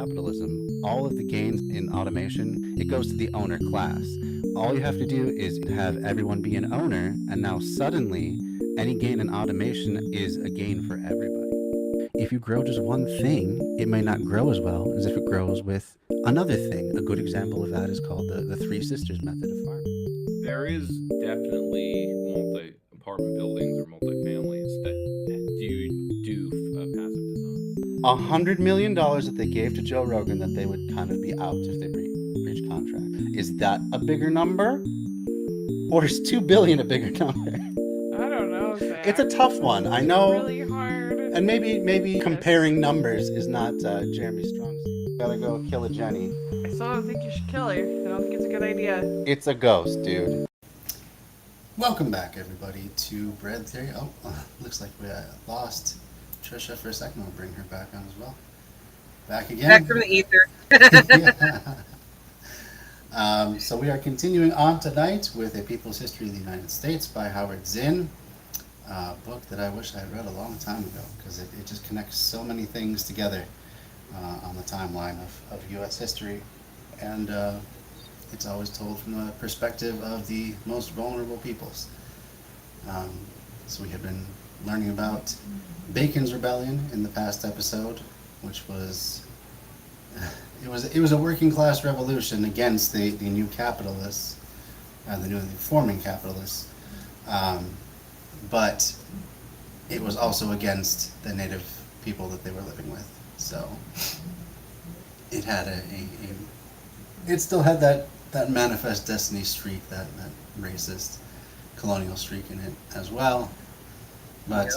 capitalism. All of the gains in automation, it goes to the owner class. All you have to do is have everyone be an owner, and now suddenly any gain in automation is a gain for everybody. If you grow just one thing, it may not grow as well as if it grows with another thing. A good example of that is called the Three Sisters method of farming. There is definitely multi-apartment buildings or multi-families that do passive design. $100 million that they gave to Joe Rogan that they would kind of be out if they breach contract. Is that a bigger number? Or is 2 billion a bigger number? I don't know, Zach. It's a tough one. I know. Really hard. And maybe comparing numbers is not Jeremy's strong suit. Gotta go kill a Jenny. I still don't think you should kill her. I don't think it's a good idea. It's a ghost, dude. Welcome back, everybody, to Bread Theory. Oh, looks like we lost Trisha for a second. We'll bring her back on as well. Back again. Back from the ether. So we are continuing on tonight with A People's History of the United States by Howard Zinn. A book that I wish I had read a long time ago because it just connects so many things together on the timeline of U.S. history. And it's always told from the perspective of the most vulnerable peoples. So we have been learning about Bacon's Rebellion in the past episode, which was it was a working class revolution against the new capitalists, the new forming capitalists, but it was also against the native people that they were living with. So it had it still had that manifest destiny streak, that racist colonial streak in it as well, but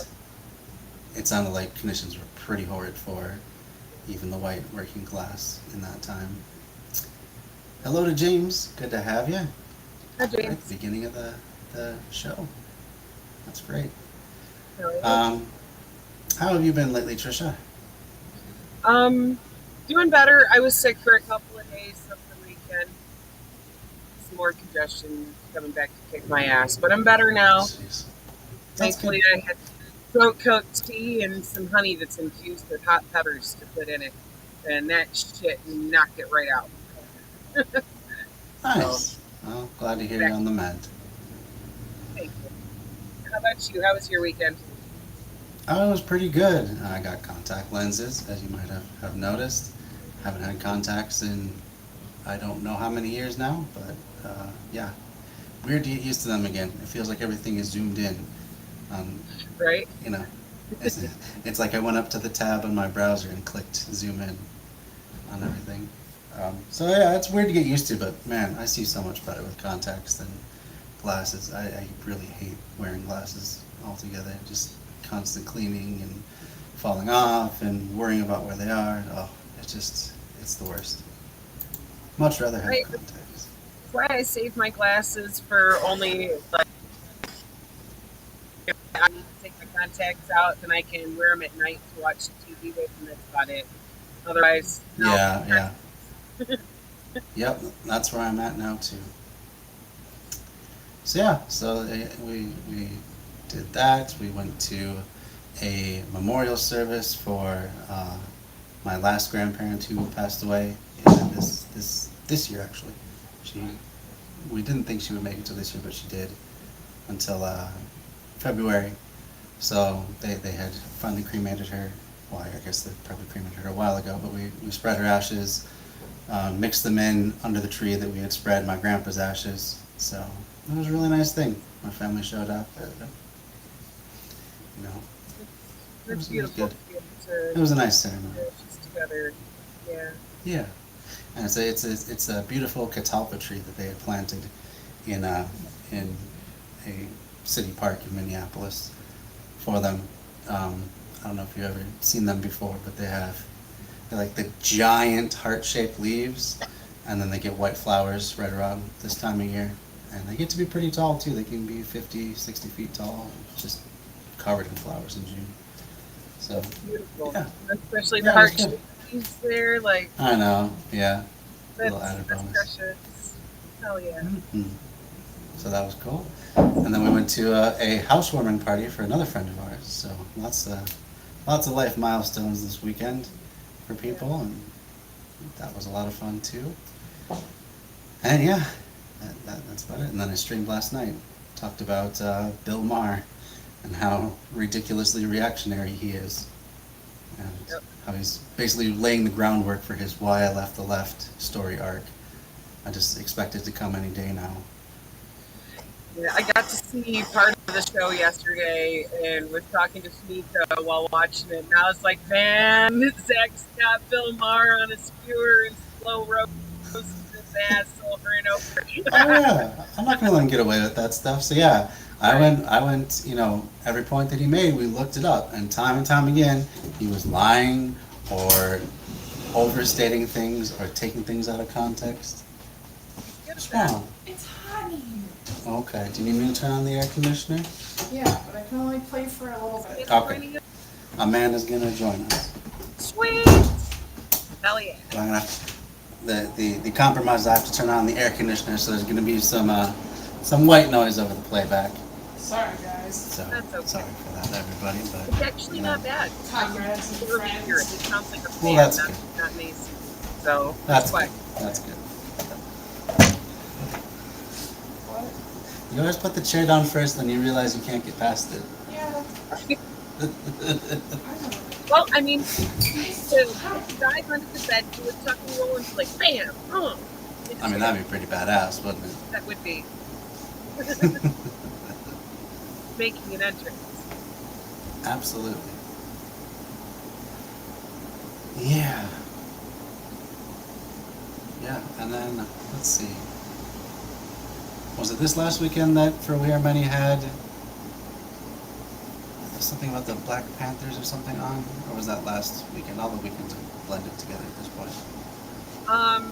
it sounded like conditions were pretty horrid for even the white working class in that time. Hello to James. Good to have you. Hi, James. At the beginning of the show. That's great. How have you been lately, Trisha? Doing better. I was sick for a couple of days over the weekend. Some more congestion coming back to kick my ass, but I'm better now. Jeez. Thankfully, I had throat cooked tea and some honey that's infused with hot peppers to put in it, and that shit knocked it right out. Nice. Well, glad to hear you on the mend. Thank you. How about you? How was your weekend? Oh, it was pretty good. I got contact lenses, as you might have noticed. Haven't had contacts in I don't know how many years now, but yeah. Weird to get used to them again. It feels like everything is zoomed in. Right? You know, it's like I went up to the tab on my browser and clicked zoom in on everything. So yeah, it's weird to get used to, but man, I see so much better with contacts than glasses. I really hate wearing glasses altogether. Just constant cleaning and falling off and worrying about where they are. Oh, it's the worst. Much rather have contacts. That's why I save my glasses for only like I need to take my contacts out, then I can wear them at night to watch TV with, and that's about it. Otherwise, no. Yeah. Yep, that's where I'm at now too. So yeah, we did that. We went to a memorial service for my last grandparent who passed away this year actually. We didn't think she would make it to this year, but she did until February. So they had finally cremated her. Well, I guess they probably cremated her a while ago, but we spread her ashes, mixed them in under the tree that we had spread my grandpa's ashes. So it was a really nice thing. My family showed up. You know, That's beautiful. it was a nice ceremony. Together. Yeah. Yeah, and it's a beautiful catalpa tree that they had planted in a city park in Minneapolis for them. I don't know if you've ever seen them before, but they're like the giant heart-shaped leaves, and then they get white flowers right around this time of year, and they get to be pretty tall too. They can be 50, 60 feet tall, just covered in flowers in June. So Beautiful. yeah. Especially Yeah, the it was heart good. shapes there, like I know, yeah. Little that's added bonus. precious. Hell yeah. Mhm. So that was cool. And then we went to a housewarming party for another friend of ours. So lots of life milestones this weekend for people, and that was a lot of fun too. And yeah, that's about it. And then I streamed last night. Talked about Bill Maher and how ridiculously reactionary he is. And Yep. how he's basically laying the groundwork for his Why I Left the Left story arc. I just expect it to come any day now. Yeah, I got to see part of the show yesterday and was talking to Sneeka while watching it. And I was like, man, Zach's got Bill Maher on a skewer and slow roasting his ass over and over. Oh yeah, I'm not gonna let him get away with that stuff. So yeah, I went, you know, every point that he made, we looked it up, and time again, he was lying or overstating things or taking things out of context. What's wrong? It's hot in here. Okay, do you need me to turn on the air conditioner? Yeah, but I can only play for a little bit. Okay. Amanda's gonna join us. Sweet! Hell yeah. So I'm gonna the compromise is I have to turn on the air conditioner, so there's gonna be some white noise over the playback. Sorry, guys. So That's okay. sorry for that, everybody. But It's actually you know, not bad. It's hot, grads and Really hear it. friends. It sounds like a Well, fan, that's not Mason. So That's why. good. That's good. What? You always put the chair down first, then you realize you can't get past it. Yeah, I don't know. Well, I mean, to dive under the bed, do a tuck and roll and like, bam! I mean, that'd be pretty badass, wouldn't it? That would be making an entrance. Absolutely. Yeah. Yeah, and then, let's see. Was it this last weekend that For We Are Many had something about the Black Panthers or something on? Or was that last weekend? All the weekends are blended together at this point. I'm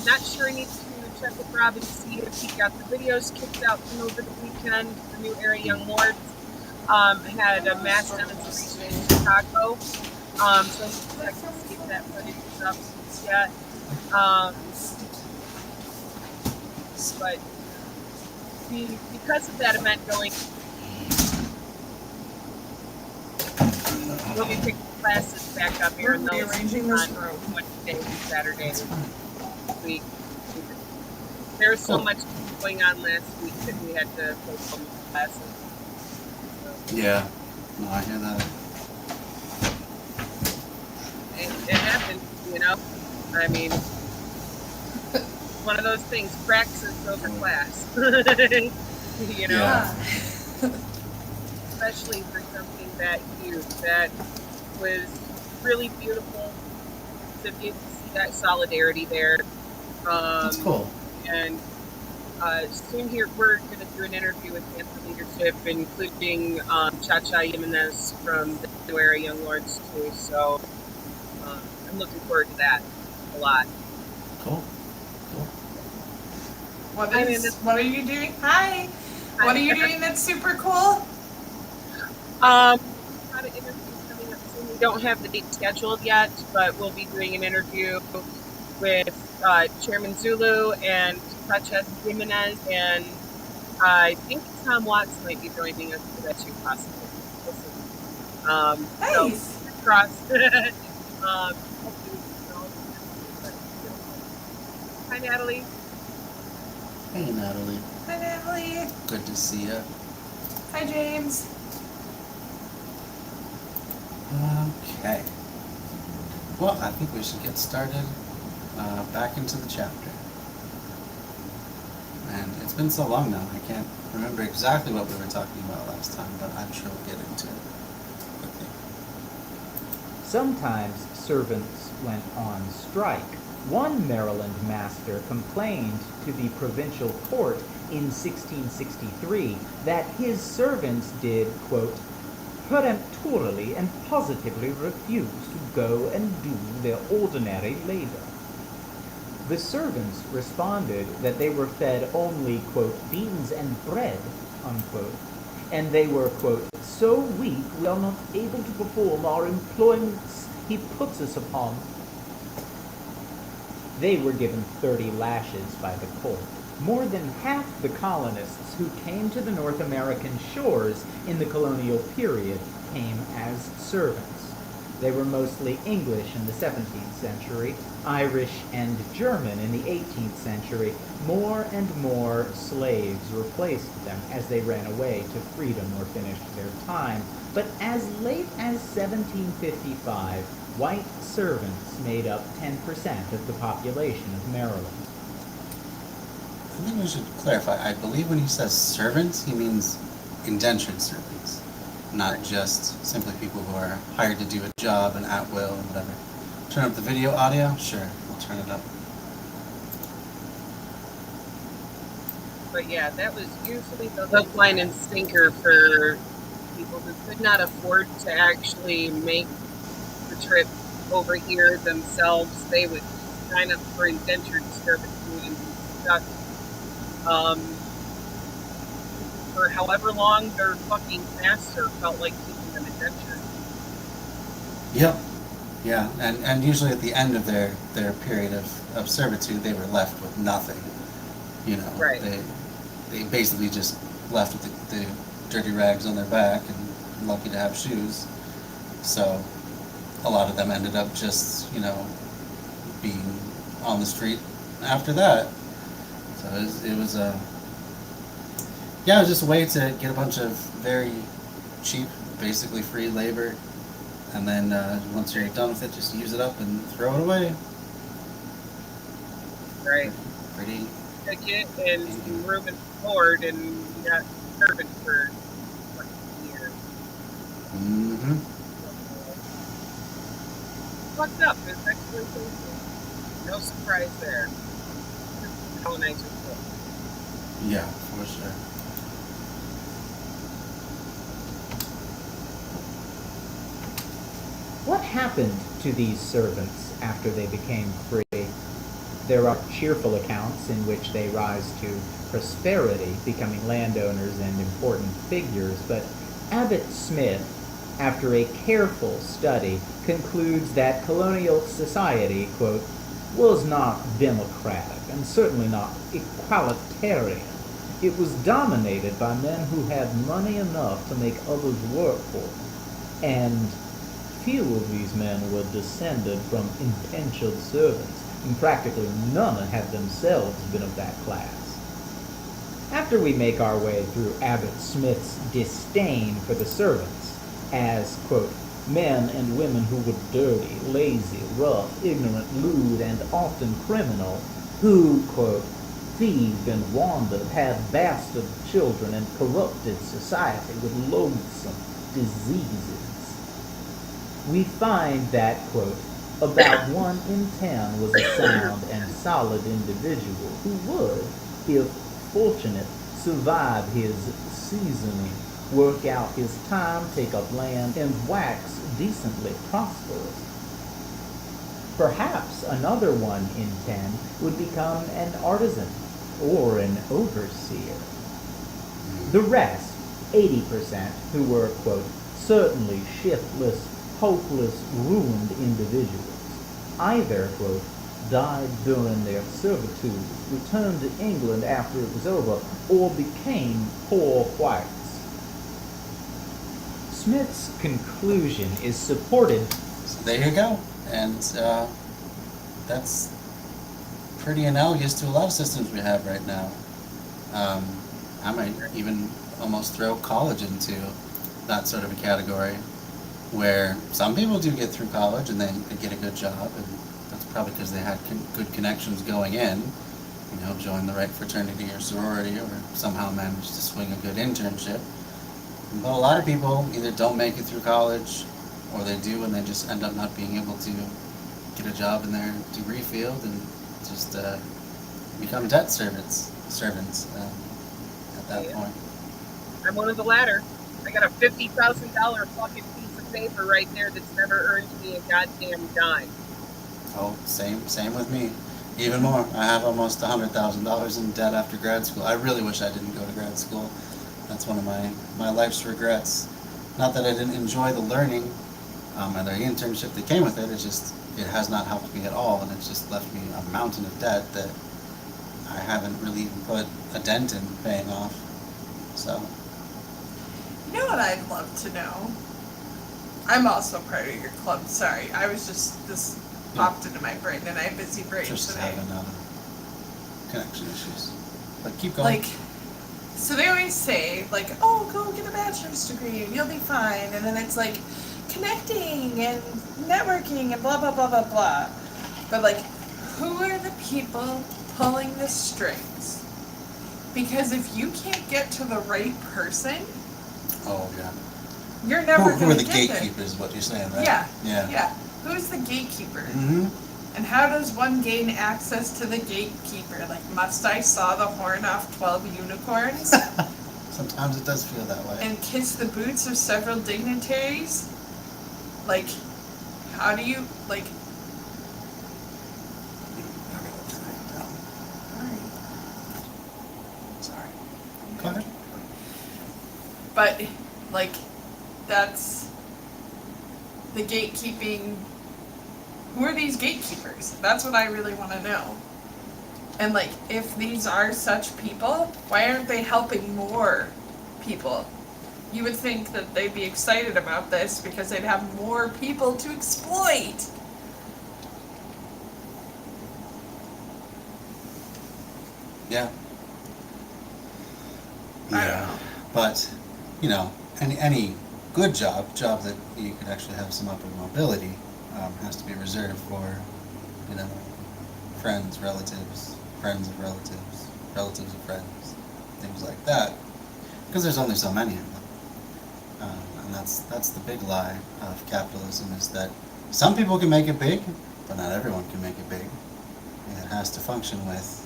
not sure. I need to check with Rob and see if he got the videos kicked out from over the weekend. The New Era Young Lords had a mass demonstration in Chicago. So I need to check to see if that footage is up yet. But because of that event going, we'll be picking classes back up here in We're those rearranging on this room. Wednesday and Saturday this week. There was so much going on last week that we had to postpone the classes. So, Yeah. No, I hear that. it happened, you know? I mean, one of those things, praxis over class. You know? Yeah. Especially for something that huge, that was really beautiful to get to see that solidarity there. That's cool. And soon here we're going to do an interview with Panther leadership, including Cha-Cha Jimenez from the New Era Young Lords too. So I'm looking forward to that a lot. Cool. Cool. What I mean, what are you doing? Hi. What are you doing that's super cool? Got an interview coming up soon. We don't have the date scheduled yet, but we'll be doing an interview with Chairman Zulu and Cha-Cha Jimenez, and I think Tom Watts might be joining us for that too, possibly. We'll see. Nice. So, crossed. Hopefully, hi, Natalie. Hey, Natalie. Hi, Natalie. Good to see you. Hi, James. Okay. Well, I think we should get started back into the chapter. And it's been so long now, I can't remember exactly what we were talking about last time, but I'm sure we'll get into it quickly. Sometimes servants went on strike. One Maryland master complained to the provincial court in 1663 that his servants did, quote, peremptorily and positively refuse to go and do their ordinary labor. The servants responded that they were fed only, quote, beans and bread, unquote, and they were, quote, so weak we are not able to perform our employments he puts us upon. They were given 30 lashes by the court. More than half the colonists who came to the North American shores in the colonial period came as servants. They were mostly English in the 17th century, Irish and German in the 18th century. More and more slaves replaced them as they ran away to freedom or finished their time. But as late as 1755, white servants made up 10% of the population of Maryland. I think we should clarify. I believe when he says servants, he means indentured servants, not just simply people who are hired to do a job and at will and whatever. Turn up the video audio? Sure, we'll turn it up. But yeah, that was usually the hook, line, and sinker for people who could not afford to actually make the trip over here themselves. They would sign up for indentured servitude and be stuck for however long their fucking master felt like keeping them indentured. Yep. Yeah, and usually at the end of their period of servitude, they were left with nothing. You know, Right. They basically just left with the dirty rags on their back and lucky to have shoes. So a lot of them ended up just, being on the street after that. So it was just a way to get a bunch of very cheap, basically free labor, and then once you're done with it, just use it up and throw it away. Right. Pretty. Ticket and some room and board, and you got servant for like a year. Mm-hmm. Fucked up. It's exploitation. No surprise there. Colonizers. Yeah, for sure. What happened to these servants after they became free? There are cheerful accounts in which they rise to prosperity, becoming landowners and important figures, but Abbott Smith, after a careful study, concludes that colonial society, quote, was not democratic and certainly not equalitarian. It was dominated by men who had money enough to make others work for them, and few of these men were descended from indentured servants, and practically none had themselves been of that class. After we make our way through Abbott Smith's disdain for the servants as, quote, men and women who were dirty, lazy, rough, ignorant, lewd, and often criminal, who, quote, thieved and wandered, had bastard children, and corrupted society with loathsome diseases, we find that, quote, about 1 in 10 was a sound and solid individual who would, if fortunate, survive his seasoning, work out his time, take up land, and wax decently prosperous. Perhaps another 1 in 10 would become an artisan or an overseer. The rest, 80%, who were, quote, certainly shiftless, hopeless, ruined individuals, either, quote, died during their servitude, returned to England after it was over, or became poor whites. Smith's conclusion is supported. So there you go. And that's pretty analogous to a lot of systems we have right now. I might even almost throw college into that sort of a category, where some people do get through college and they get a good job, and that's probably because they had good connections going in, join the right fraternity or sorority, or somehow managed to swing a good internship. But a lot of people either don't make it through college, or they do and they just end up not being able to get a job in their degree field and just become debt servants at that point. I'm one of the latter. I got a $50,000 fucking piece of paper right there that's never earned me a goddamn dime. Oh, same with me. Even more. I have almost $100,000 in debt after grad school. I really wish I didn't go to grad school. That's one of my life's regrets. Not that I didn't enjoy the learning and the internship that came with it. It's just, it has not helped me at all, and it's just left me a mountain of debt that I haven't really even put a dent in paying off. So. You know what I'd love to know? I'm also part of your club. Sorry, I was just this popped into my brain, and I have busy brain Just today. having connection issues. But keep going. Like, so they always say, like, oh, go get a bachelor's degree and you'll be fine. And then it's like connecting and networking and blah, blah, blah, blah, blah. But, like, who are the people pulling the strings? Because if you can't get to the right person, Oh, yeah. you're never Who going are to the get there. gatekeepers, is what you're saying, right? Yeah. Yeah. Yeah. Who's the gatekeeper? Mm-hmm. And how does one gain access to the gatekeeper? Like, must I saw the horn off 12 unicorns Sometimes it does feel that way. and kiss the boots of several dignitaries? Like, how do you, like... Sorry. Go ahead. But, like, that's the gatekeeping. Who are these gatekeepers? That's what I really want to know. And, like, if these are such people, why aren't they helping more people? You would think that they'd be excited about this because they'd have more people to exploit. Yeah. I don't know. But, you know, any good job that you could actually have some upward mobility, has to be reserved for, you know, friends, relatives, friends of relatives, relatives of friends, things like that. Because there's only so many of them. And that's the big lie of capitalism, is that some people can make it big, but not everyone can make it big. And it has to function with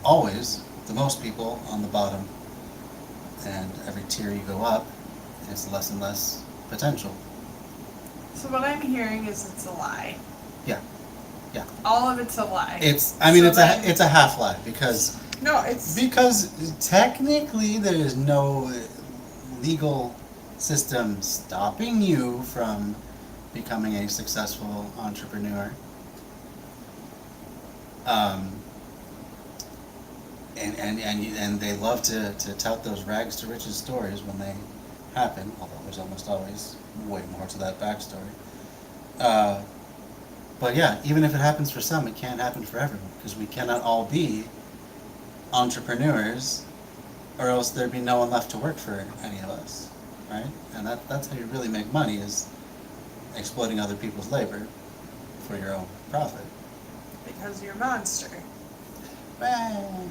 always the most people on the bottom, and every tier you go up, it's less and less potential. So what I'm hearing is it's a lie. Yeah. Yeah. All of it's a lie. It's So then- it's a half lie, because Because technically there is no legal system stopping you from becoming a successful entrepreneur. And they love to tout those rags to riches stories when they happen, although there's almost always way more to that backstory. But yeah, even if it happens for some, it can't happen for everyone, because we cannot all be entrepreneurs, or else there'd be no one left to work for any of us, right? And that's how you really make money, is exploiting other people's labor for your own profit. because you're a monster. Well,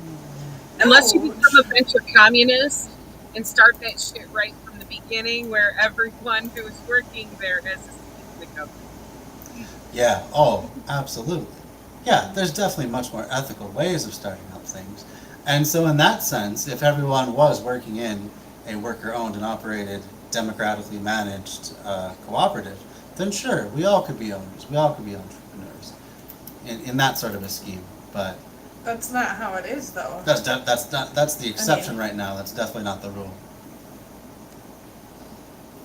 Unless you No. become a venture communist and start that shit right from the beginning, where everyone who is working there has a stake in the company. yeah, oh, absolutely. Yeah, there's definitely much more ethical ways of starting up things. And so in that sense, if everyone was working in a worker-owned and operated, democratically managed cooperative, then sure, we all could be owners, we all could be entrepreneurs in that sort of a scheme. But That's not how it is, though. that's the exception right now. That's definitely not the rule.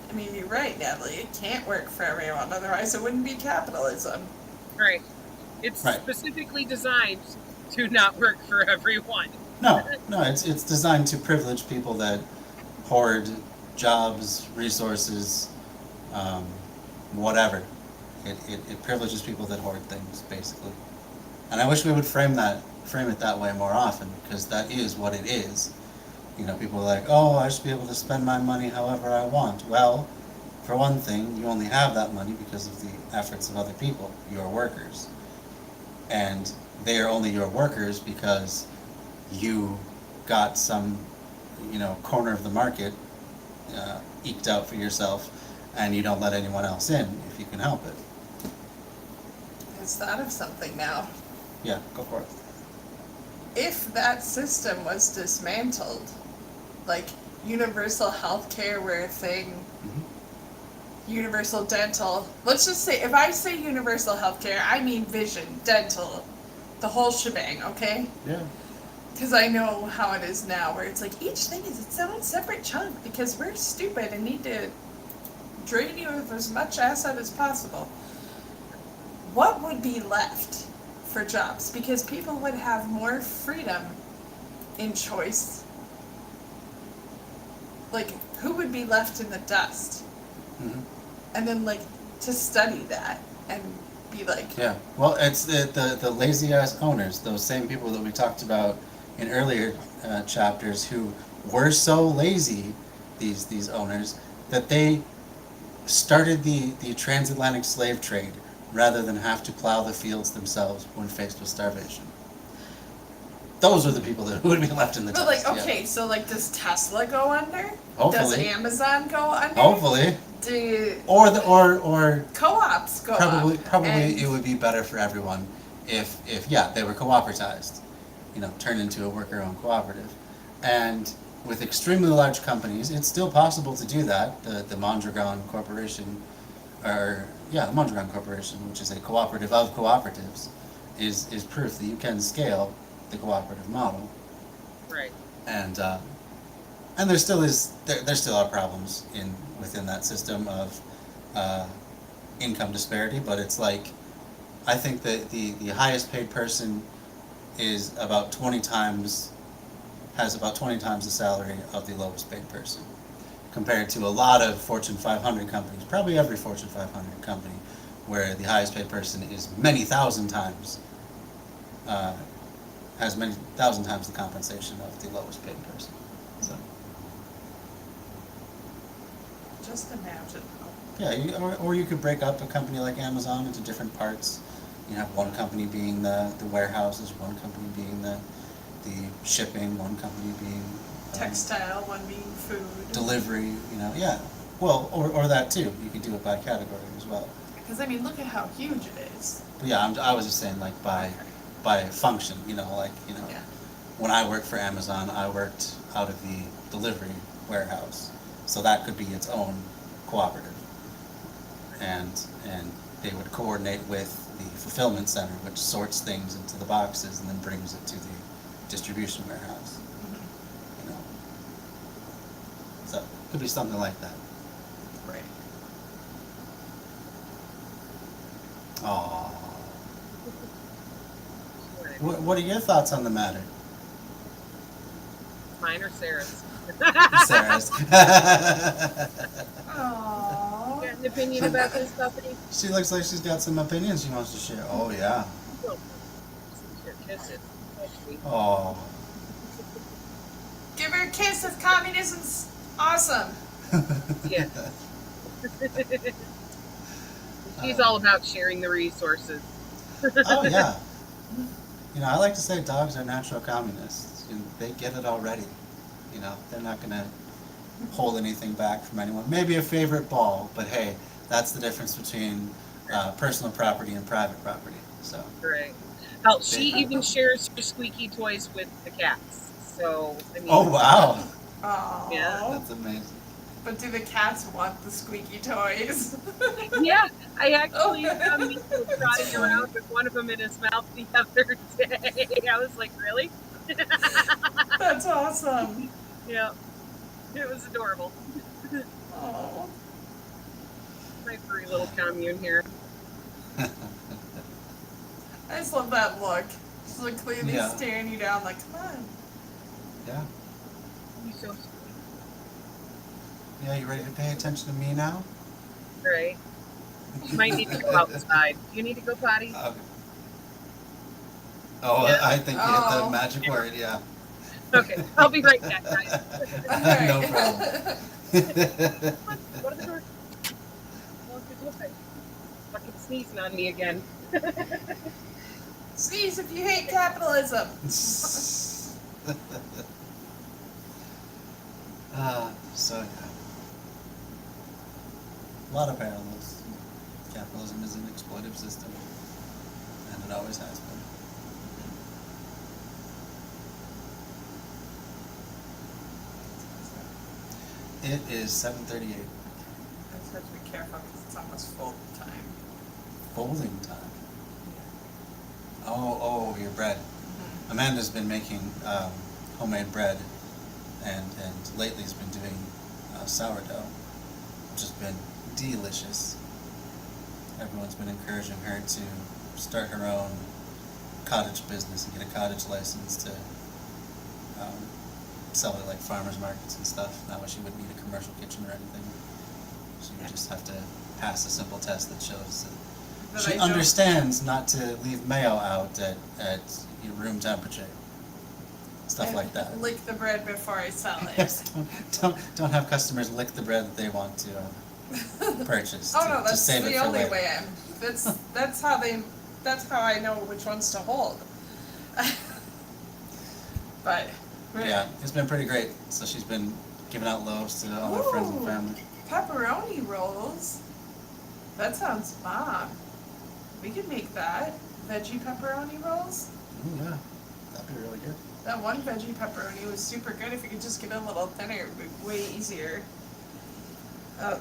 I mean, you're right, Natalie. It can't work for everyone, otherwise it wouldn't be capitalism. Right. It's Right. specifically designed to not work for everyone. No, it's designed to privilege people that hoard jobs, resources, whatever. It privileges people that hoard things, basically. And I wish we would frame it that way more often, because that is what it is. You know, people are like, oh, I should be able to spend my money however I want. Well, for one thing, you only have that money because of the efforts of other people, your workers. And they are only your workers because you got some, corner of the market eked out for yourself, and you don't let anyone else in if you can help it. I just thought of something now. Yeah, go for it. If that system was dismantled, like universal health care were a thing, universal dental, let's just say, if I say universal health care, I mean vision, dental, the whole shebang, okay? Yeah. Because I know how it is now, where it's like each thing is its own separate chunk because we're stupid and need to drain you of as much asset as possible. What would be left for jobs? Because people would have more freedom in choice. Like, who would be left in the dust? Mm-hmm. and then like to study that and be like, Yeah, well, it's the lazy ass owners, those same people that we talked about in earlier chapters, who were so lazy, these owners, that they started the transatlantic slave trade rather than have to plow the fields themselves when faced with starvation. Those are the people that would be left in the but dust. like, okay, so like, does Tesla go under? Hopefully. Does Amazon go under? Hopefully. Do Or co-ops go probably up? probably And it would be better for everyone if they were cooperatized, turned into a worker-owned cooperative. And with extremely large companies, it's still possible to do that. The Mondragon Corporation, the Mondragon Corporation, which is a cooperative of cooperatives, is proof that you can scale the cooperative model. Right. And there still are problems within that system of income disparity, but it's like, I think that the highest paid person has about 20 times the salary of the lowest paid person, compared to a lot of Fortune 500 companies, probably every Fortune 500 company, where the highest paid person is many thousand times, has many thousand times the compensation of the lowest paid person. So. just imagine. Yeah, or you could break up a company like Amazon into different parts. You have one company being the warehouses, one company being the shipping, one company being Textile, one being food. delivery. Yeah. Well, or that too. You could do it by category as well. Because I mean, look at how huge it is. But yeah, I was just saying, like, by function. Yeah. When I worked for Amazon, I worked out of the delivery warehouse, so that could be its own cooperative. And they would coordinate with the fulfillment center, which sorts things into the boxes and then brings it to the distribution warehouse. So it could be something like that. Right. Aww. What are your thoughts on the matter? Mine or Sarah's? Sarah's. Aww. Got an opinion about this company? She looks like she's got some opinions she wants to share. Oh, yeah. Kiss it. Oh. Give her a kiss if communism's awesome. Yeah. She's all about sharing the resources. Oh, yeah. I like to say dogs are natural communists. They get it already. They're not going to hold anything back from anyone. Maybe a favorite ball, but hey, that's the difference between personal property and private property. So. Right. Hell, she even shares her squeaky toys with the cats. So, I mean. Oh, wow. Aww. Yeah. That's amazing. But do the cats want the squeaky toys? Yeah, I actually Oh. found Nico trotting around with one of them in his mouth the other day. I was like, really? That's awesome. Yeah. It was adorable. Oh. My furry little commune here. I just love that look. She's like clearly Yeah. staring you down like, come on. Yeah. You're so sweet. Yeah, you ready to pay attention to me now? Right. You might need to go outside. Do you need to go potty? Oh, Yeah. I think you hit the Oh. magic word, yeah. Okay, I'll be right back, guys. No problem. Go to the door. Oh, good look. Fucking sneezing on me again. Sneeze if you hate capitalism. So yeah. A lot of parallels. Capitalism is an exploitive system, and it always has been. It is 7:38. I just have to be careful because it's almost full time. Folding time. Oh, your bread. Amanda's been making homemade bread, and lately has been doing sourdough, which has been delicious. Everyone's been encouraging her to start her own cottage business and get a cottage license to sell it like farmers markets and stuff. Not that she wouldn't need a commercial kitchen or anything. She would just have to passed a simple test that shows that That she I don't- understands not to leave mayo out at your room temperature. Stuff and like that. Lick the bread before I sell it. Yes, don't have customers lick the bread that they want to purchase. Oh to, no, to that's save it the for only later. way that's how I know which ones to hold. But Yeah, it's been pretty great. So she's been giving out loaves to all her friends and Ooh. family. Pepperoni rolls. That sounds bomb. We could make that. Veggie pepperoni rolls. Ooh, yeah, that'd be really good. That one veggie pepperoni was super good. If you could just get a little thinner, it would be way easier.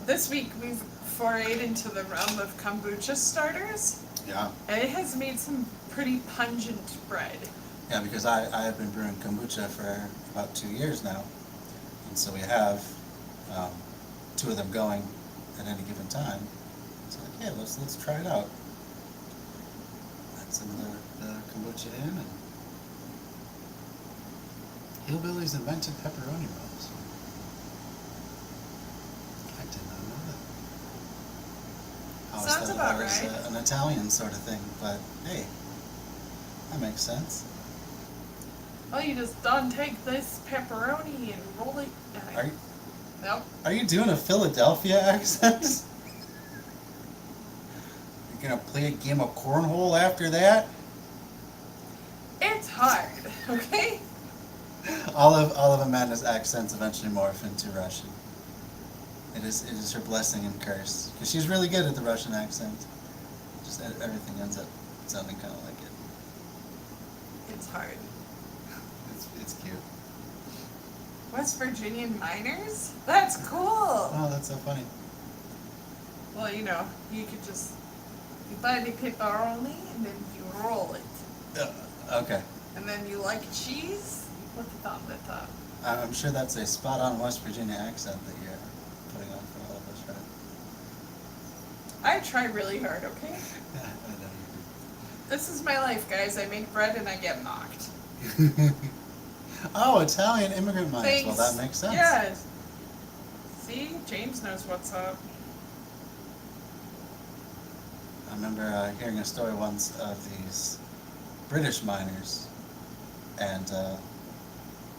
This week we've forayed into the realm of kombucha starters, Yeah, and it has made some pretty pungent bread. yeah, because I have been brewing kombucha for about 2 years now, and so we have 2 of them going at any given time. So like, yeah, let's try it out. Add some of the kombucha in, and Hillbillies invented pepperoni rolls. I did not know that. I always Sounds thought about that was right. an Italian sort of thing, but hey, that makes sense. Well, you just don't take this pepperoni and roll it. Are you, Nope. are you doing a Philadelphia accent? You're gonna play a game of cornhole after that? It's hard, okay? All of Amanda's accents eventually morph into Russian. It is her blessing and curse, because she's really good at the Russian accent. Just everything ends up sounding kind of like it. It's hard. It's cute. West Virginian miners? That's cool. Oh, that's so funny. Well, you know, you could just you buy the pepperoni and then you roll it, Okay, and then you like cheese. You put it on the top. I'm sure that's a spot-on West Virginia accent that you're putting on for all of us, right? I try really hard, okay? I know This is my life, guys. I make bread and I get mocked. you do. Oh, Italian immigrant miners. Thanks. Well, that makes sense. Yes. See, James knows what's up. I remember hearing a story once of these British miners, and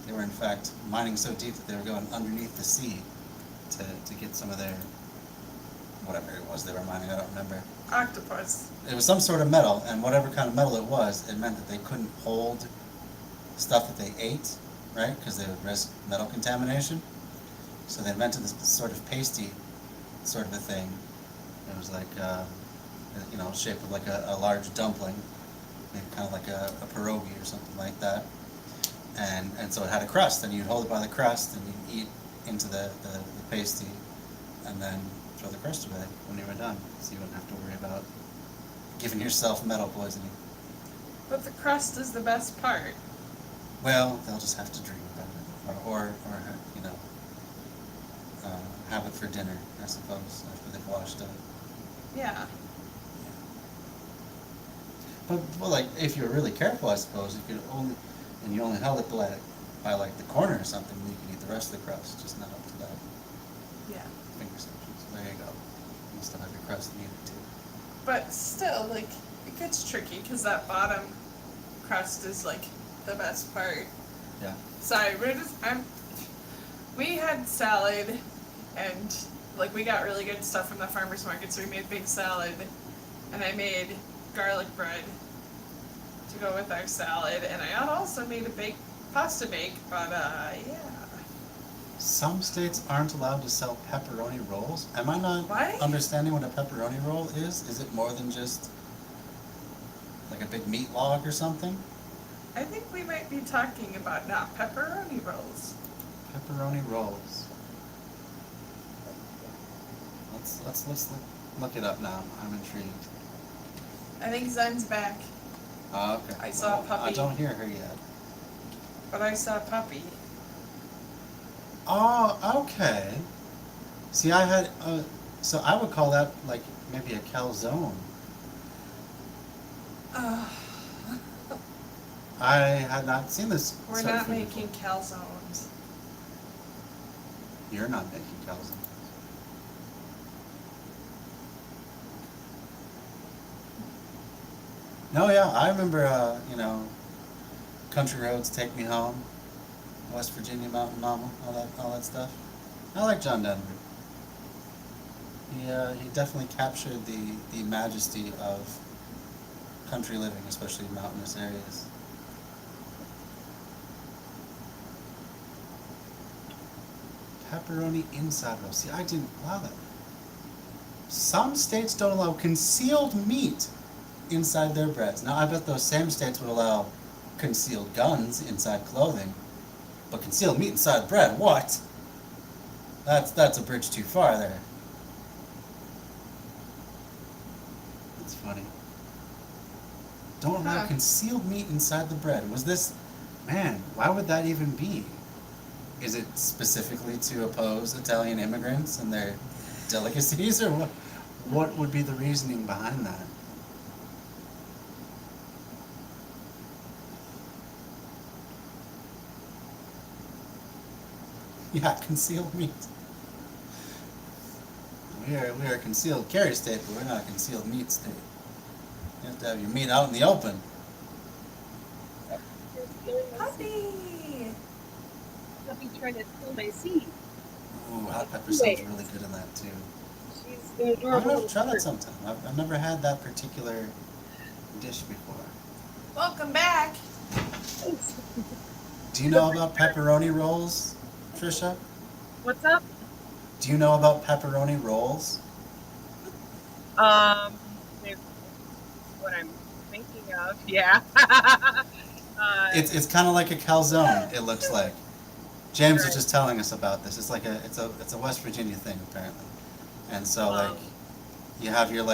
they were in fact mining so deep that they were going underneath the sea to get some of their, whatever it was they were mining, I don't remember. Octopus. It was some sort of metal, and whatever kind of metal it was, it meant that they couldn't hold stuff that they ate, right? Because they would risk metal contamination. So they invented this sort of pasty sort of a thing. It was like, shaped like a large dumpling, maybe kind of like a pierogi or something like that. And so it had a crust, and you'd hold it by the crust, and you'd eat into the pasty, and then throw the crust away when you were done, so you wouldn't have to worry about giving yourself metal poisoning. But the crust is the best part. Well, they'll just have to dream about it, or have it for dinner, I suppose, after they've washed it. Yeah. But well, like if you were really careful, I suppose you only held it by like the corner or something, then you could eat the rest of the crust, just not up to that Yeah. finger sections. There you go. You still have your crust if you need to. But still, like, it gets tricky because that bottom crust is like the best part. Yeah. Sorry, we had salad, and like we got really good stuff from the farmers market, so we made big salad, and I made garlic bread to go with our salad, and I also made a pasta bake, but yeah. Some states aren't allowed to sell pepperoni rolls. Am I not What? understanding what a pepperoni roll is? Is it more than just like a big meat log or something? I think we might be talking about not pepperoni rolls. Pepperoni rolls. Let's look it up now. I'm intrigued. I think Zen's back, Oh, okay. I saw a I puppy. don't hear her yet. but I saw Puppy. Oh, okay. See, I had so I would call that like maybe a calzone. I had not seen this. We're sort of not food making before. calzones. You're not making calzone. No, yeah, I remember, Country Roads, Take Me Home, West Virginia Mountain Mama, all that stuff. I like John Denver. He definitely captured the majesty of country living, especially in mountainous areas. Pepperoni inside roll. See, I didn't allow that. Some states don't allow concealed meat inside their breads. Now, I bet those same states would allow concealed guns inside clothing, but concealed meat inside bread, what? That's a bridge too far there. That's funny. Don't allow concealed meat inside the bread. Was this, man, why would that even be? Is it specifically to oppose Italian immigrants and their delicacies, or what would be the reasoning behind that? Yeah, concealed meat. We are a concealed carry state, but we're not a concealed meat state. You have to have your meat out in the open. Puppy! Puppy trying to steal my seed. Ooh, hot pepper sounds really good in that too. She's an I'm adorable gonna little try that bird. sometime. I've never had that particular dish before. Welcome back! Thanks. Do you know about pepperoni rolls, Trisha? What's up? Do you know about pepperoni rolls? Maybe what I'm thinking of, yeah. It's kind of like a calzone. It looks like. James was Right. just telling us about this. It's like it's a West Virginia thing apparently, and so like you have your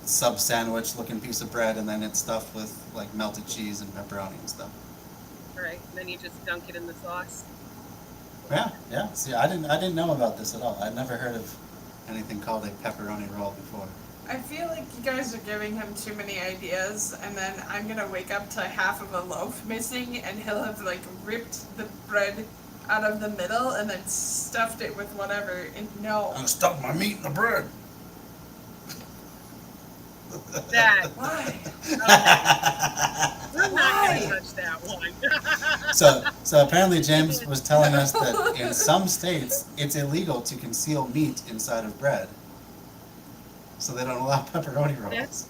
sub sandwich looking piece of bread, and then it's stuffed with like melted cheese and pepperoni and stuff. Right, and then you just dunk it in the sauce. Yeah. See, I didn't know about this at all. I'd never heard of anything called a pepperoni roll before. I feel like you guys are giving him too many ideas, and then I'm gonna wake up to half of a loaf missing, and he'll have like ripped the bread out of the middle and then stuffed it with whatever. And no, I'm gonna stuff my meat in the bread. That. why? We're not Why? going to touch that one. So apparently James was telling us that in some states it's illegal to conceal meat inside of bread. So they don't allow pepperoni rolls. That's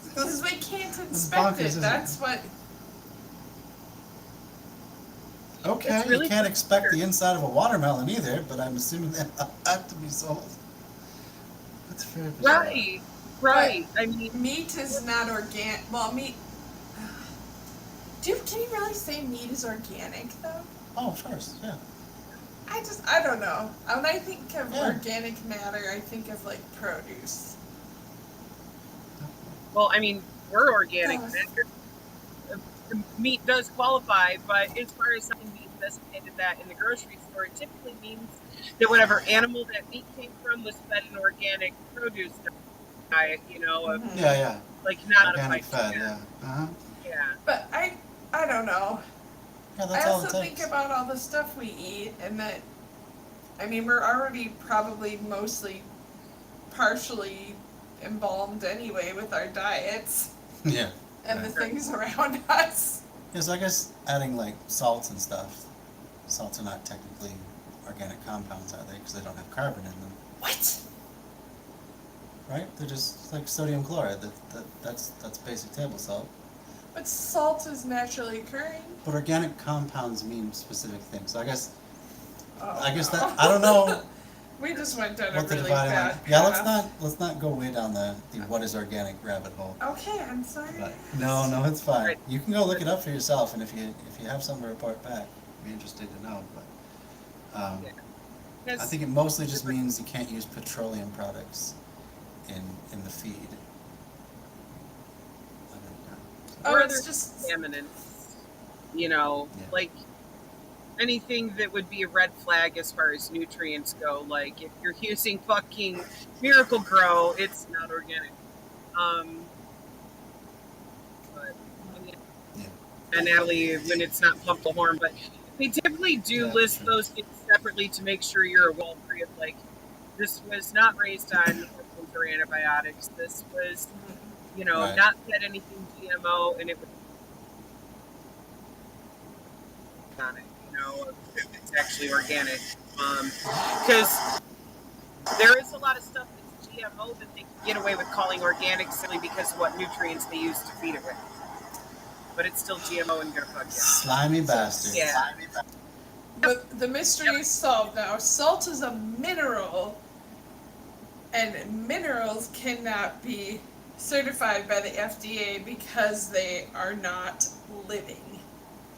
Because we can't is inspect bonkers, it. isn't That's it? what. Okay, It's really you can't weird. expect the inside of a watermelon either, but I'm assuming that have to be sold. That's very bizarre. right. I mean, Meat is not organic. Well, meat. Can you really say meat is organic though? Oh, of course, yeah. I don't know. When I think of Yeah. organic matter, I think of like produce. well, I mean, we're organic. Oh. Meat does qualify, but as far as something being designated that in the grocery store, it typically means that whatever animal that meat came from was fed an organic produce diet, of, Mhm. Yeah. like not Organic a fed, yeah. Uh-huh. Yeah. But I don't know. Yeah, I that's all it also takes. think about all the stuff we eat, and that, I mean, we're already probably mostly partially embalmed anyway with our diets Yeah. and the Right. things around us. Yeah, so I guess adding like salts and stuff. Salts are not technically organic compounds, are they? Because they don't have carbon in them, What? right? They're just like sodium chloride. That's basic table salt. But salt is naturally occurring. But organic compounds mean specific things. So I guess Oh, that no. I don't know We just went down a what the really dividing line. bad Yeah, path. let's not go way down the what is organic rabbit hole. Okay, I'm sorry. But no, it's fine. Right. You can go look it up for yourself, and if you have something to report back, I'd be interested to know. But I think it mostly just means you can't use petroleum products in the feed. Oh, Or it's there's just contaminants, Yeah. like anything that would be a red flag as far as nutrients go. Like if you're using fucking Miracle Grow, it's not organic. But and Natalie, when it's not pumped horn, but they typically do Yeah, list sure. those things separately to make sure you're well free of like this was not raised on hormones or antibiotics. This was Right. not get anything GMO, and it would on it, if it's actually organic. Because there is a lot of stuff that's GMO that they can get away with calling organic simply because of what nutrients they use to feed it with. But it's still GMO and gonna fuck you. Slimy bastards. Yeah. But the mystery is solved now. Salt is a mineral, and minerals cannot be certified by the FDA because they are not living.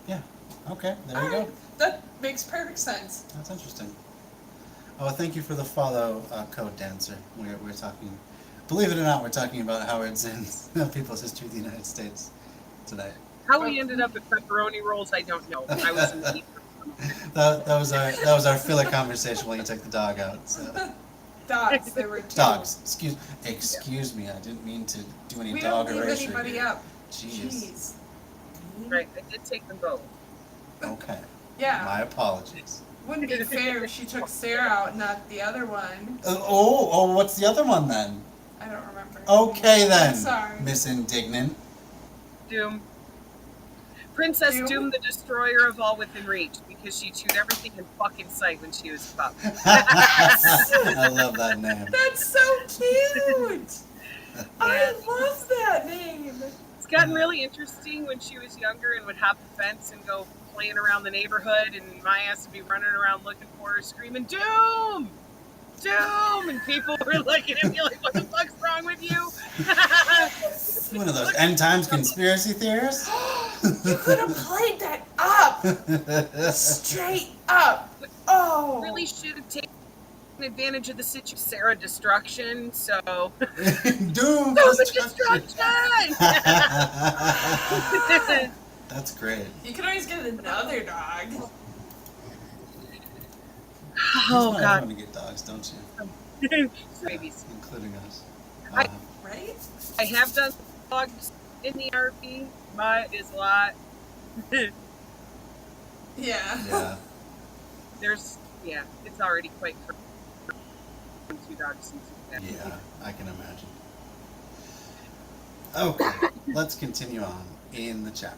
Yeah. Okay, there you go. That makes perfect sense. That's interesting. Oh, thank you for the follow, Code Dancer. We're talking, believe it or not, we're talking about Howard Zinn's People's History of the United States tonight. How we ended up at pepperoni rolls, I don't know. I was in deep. That was our filler conversation while you took the dog out. So. Dogs, there were two. Dogs. Excuse me. I didn't mean to do any We dog don't leave erasure anybody here. up. Jeez. Right, I did take them both. Okay. Yeah. My apologies. Wouldn't be fair if she took Sarah out, not the other one. Oh, what's the other one then? I don't remember. Okay then, I'm sorry. Miss Indignant. Doom. Princess Doom? Doom, the destroyer of all within reach, because she chewed everything in fucking sight when she was a pup. I love that name. That's so cute! I love that name! It's gotten really interesting when she was younger and would hop the fence and go playing around the neighborhood, and my ass would be running around looking for her, screaming, Doom! Doom! And people were looking at me like, what the fuck's wrong with you? One of those end times conspiracy theorists. You could have played that up! Straight up! Oh! Really should have taken advantage of the situation. Sarah destruction, so Doom Doom destruction. destruction! That's great. You can always get another dog. Oh You god. want to get dogs, don't you? Babies. Including us. Right? I have done dogs in the RV, but it's a lot. Yeah. Yeah. It's already quite crazy. 2 dogs and 2 cats. Yeah, I can imagine. Okay, let's continue on in the chapter.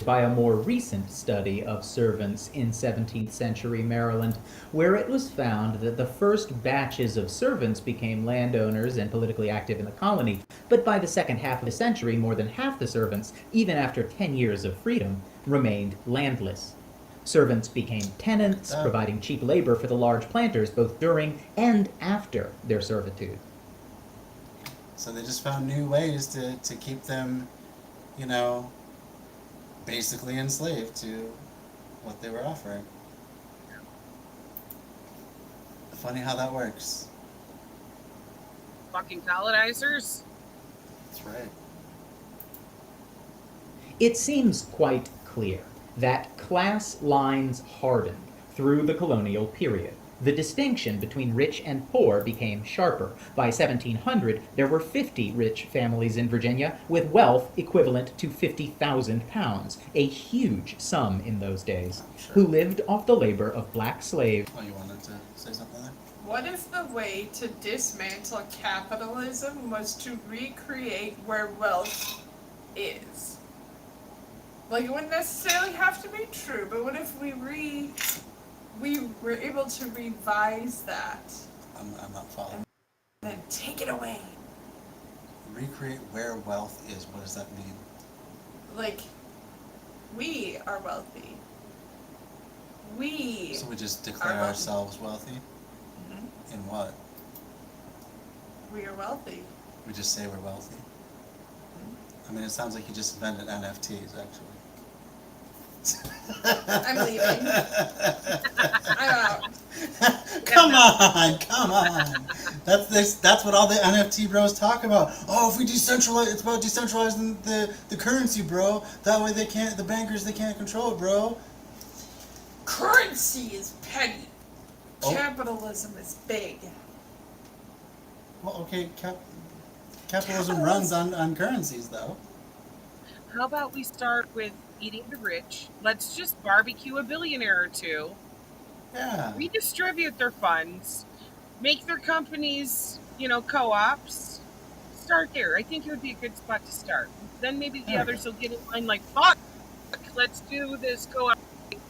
By a more recent study of servants in 17th century Maryland, where it was found that the first batches of servants became landowners and politically active in the colony, but by the second half of the century, more than half the servants, even after 10 years of freedom, remained landless. Servants became tenants, providing cheap labor for the large planters both during and after their servitude. So they just found new ways to keep them, basically enslaved to what they were offering. Funny how that works. Fucking colonizers. That's right. It seems quite clear that class lines hardened through the colonial period. The distinction between rich and poor became sharper. By 1700, there were 50 rich families in Virginia with wealth equivalent to 50,000 pounds, a huge sum in those days, Sure. who lived off the labor of black slaves. Oh, you wanted to say something there? What if the way to dismantle capitalism was to recreate where wealth is? Like, it wouldn't necessarily have to be true, but what if we were able to revise that I'm not following. and then take it away? Recreate where wealth is. What does that mean? Like, we are wealthy. We So we just declare wealthy. ourselves wealthy? Mhm. In what? We are wealthy. We just say we're wealthy? I mean, it sounds like you just invented NFTs, actually. I'm leaving. I'm out. Come on. That's what all the NFT bros talk about. Oh, if we decentralize, it's about decentralizing the currency, bro. That way the bankers can't control it, bro. Currency is petty. Oh. Capitalism is big. Well, okay, capitalism runs on currencies, though. How about we start with eating the rich? Let's just barbecue a billionaire or two. Yeah. Redistribute their funds. Make their companies, co-ops. start there. I think it would be a good spot to start. Then maybe the There we others go. will get in line like, fuck, let's do this co-op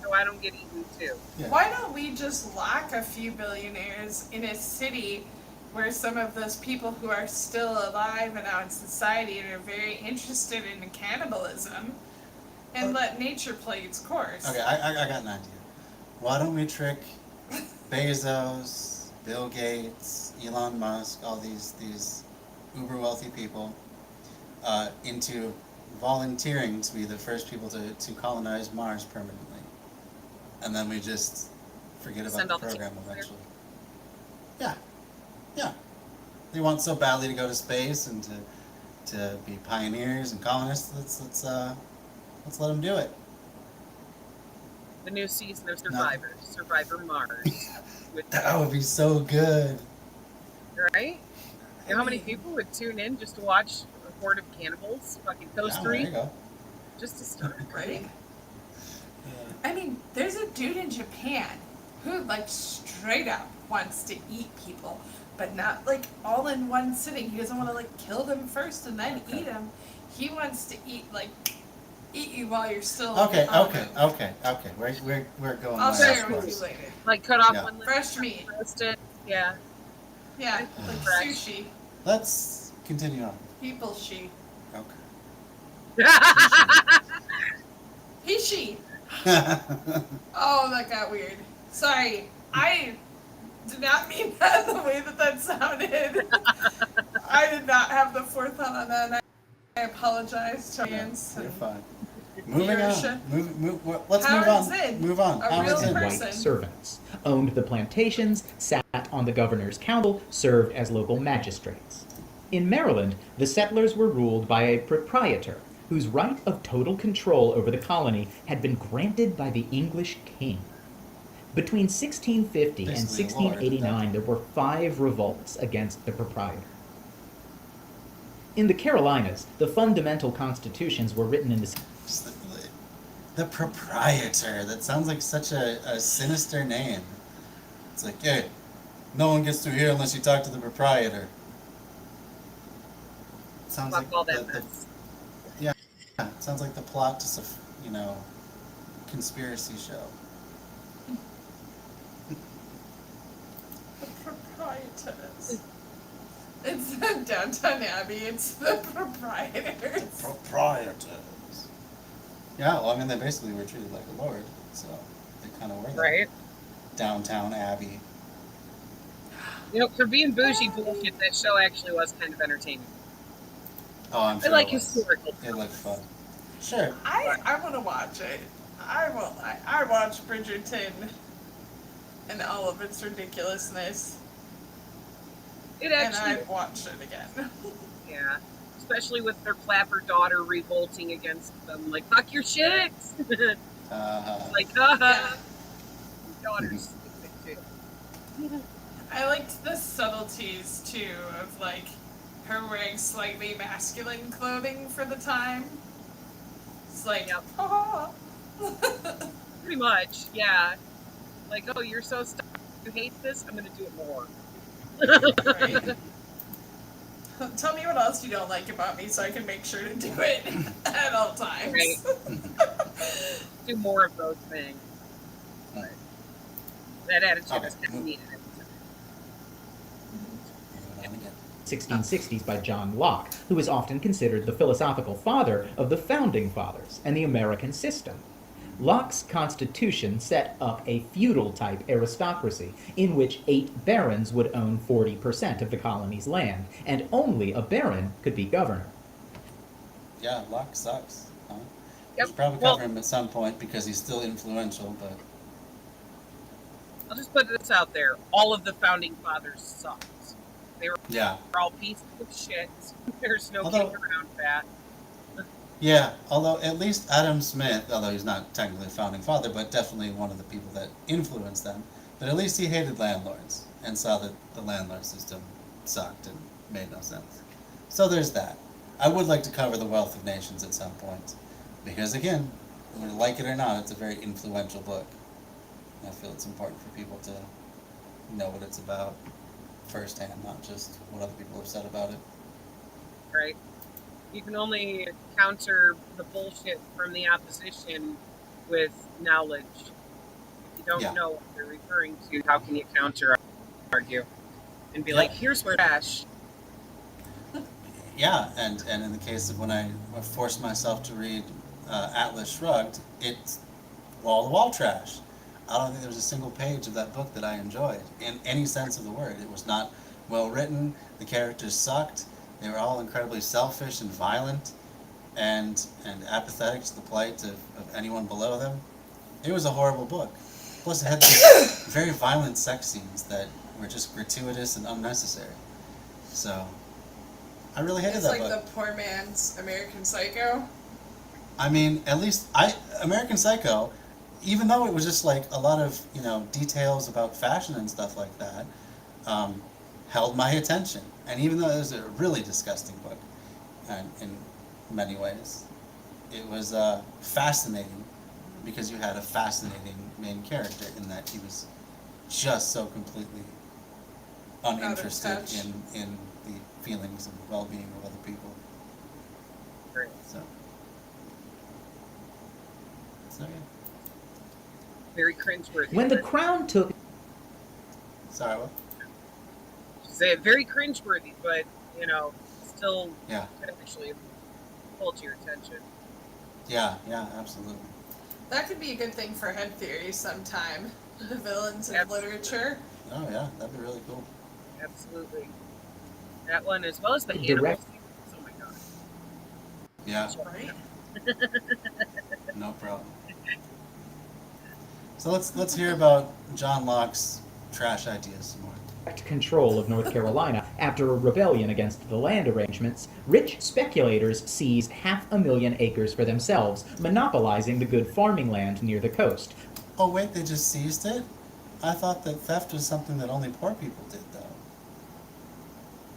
so I don't get eaten too. Yeah. Why don't we just lock a few billionaires in a city where some of those people who are still alive and out in society and are very interested in cannibalism and let nature play its course? Okay, I got an idea. Why don't we trick Bezos, Bill Gates, Elon Musk, all these uber wealthy people into volunteering to be the first people to colonize Mars permanently, and then we just forget about Send the all the program teachers there. eventually. Yeah. They want so badly to go to space and to be pioneers and colonists. Let's let them do it. The new season of Survivor, Survivor Mars. With, That would be so good. right? You know how many people would tune in just to watch a horde of cannibals? Fucking those Yeah, three? There you go. Just to start, Right? I mean, there's a dude in Japan who, like, straight up wants to eat people, but not, like, all in one sitting. He doesn't want to, like, kill them first and then eat them. He wants to eat you while you're still Okay. on them. We're going. I'll my share ass it with course. you later. like cut off Yeah. one leg, Fresh meat. roast it. Yeah. Yeah, like Fresh. sushi. Let's continue on. People she. Okay. He she. Oh, that got weird. Sorry. I did not mean that the way that sounded. I did not have the forethought on that. And I apologize to audience. You're fine. Moving on. Trisha. Let's Howard move on. Zinn, Move on. a Howard real Zinn. person. White servants, owned the plantations, sat on the governor's council, served as local magistrates. In Maryland, the settlers were ruled by a proprietor, whose right of total control over the colony had been granted by the English king. Between 1650 and Basically a lord, 1689, there were 5 revolts against the proprietor. In the Carolinas, the fundamental constitutions were written in the Just the proprietor. That sounds like such a sinister name. It's like, hey, no one gets through here unless you talk to the proprietor. Sounds Fuck like all that the mess. yeah, it sounds like the plot to some, conspiracy show. The proprietors. It's Downton Abbey. It's the proprietors. Proprietors. Yeah, well, I mean, they basically were treated like a lord, so they kind of were. That. Right? Downtown Abbey. You know, for being bougie bullshit, that show actually was kind of entertaining. Oh, I'm I sure like it was. historical. It looked fun. Sure. I want to watch it. I will. I watched Bridgerton and all of its ridiculousness, It and actually, I'd watch it again. yeah. Especially with their flapper daughter revolting against them, like, fuck your shit! Like, Yeah. daughter's stupid too. I liked the subtleties too of like her wearing slightly masculine clothing for the time. It's like, Yep. oh. Pretty much, yeah. Like, oh, you're so stuck. You hate this? I'm gonna do it more. Right. Tell me what else you don't like about me so I can make sure to do it at all times. Right. Do more of those things. But that attitude Okay. is kind of needed. 1660s by John Locke, who is often considered the philosophical father of the Founding Fathers and the American system. Locke's constitution set up a feudal-type aristocracy in which 8 barons would own 40% of the colony's land, and only a baron could be governor. Yeah, Locke sucks. Huh? Yep. Should probably Well- cover him at some point because he's still influential, but I'll just put this out there. All of the Founding Fathers sucked. They were yeah. all pieces of shit. There's no Although- getting around that. Yeah, although at least Adam Smith, although he's not technically a founding father, but definitely one of the people that influenced them, but at least he hated landlords and saw that the landlord system sucked and made no sense. So there's that. I would like to cover the Wealth of Nations at some point, because again, whether you like it or not, it's a very influential book. And I feel it's important for people to know what it's about firsthand, not just what other people have said about it. right? You can only counter the bullshit from the opposition with knowledge. If you don't Yeah. know what they're referring to, how can you counter argue and be Yeah. like, here's where trash. Yeah, and in the case of when I forced myself to read Atlas Shrugged, it's wall-to-wall trash. I don't think there was a single page of that book that I enjoyed, in any sense of the word. It was not well written, the characters sucked, they were all incredibly selfish and violent, and apathetic to the plight of anyone below them. It was a horrible book. Plus it had these very violent sex scenes that were just gratuitous and unnecessary. So, I really hated It's that like book. the poor man's American Psycho. I mean, at least American Psycho, even though it was just like a lot of, details about fashion and stuff like that, held my attention. And even though it was a really disgusting book, and in many ways, it was fascinating because you had a fascinating main character in that he was just so completely uninterested touch. in the feelings and well-being of other people. Right. So yeah. Very cringeworthy. When the Crown took Sorry, what? Say it, very cringeworthy, but still Yeah. could actually hold your attention. Yeah, absolutely. That could be a good thing for head theory sometime. The villains of Absolutely. literature. Oh yeah, that'd be really cool. Absolutely. That one, as well as the Direct- animal sequence. Oh my god. Yeah, Right? no problem. So let's hear about John Locke's trash ideas some more. control of North Carolina after a rebellion against the land arrangements, rich speculators seized 500,000 acres for themselves, monopolizing the good farming land near the coast. Oh wait, they just seized it? I thought that theft was something that only poor people did, though.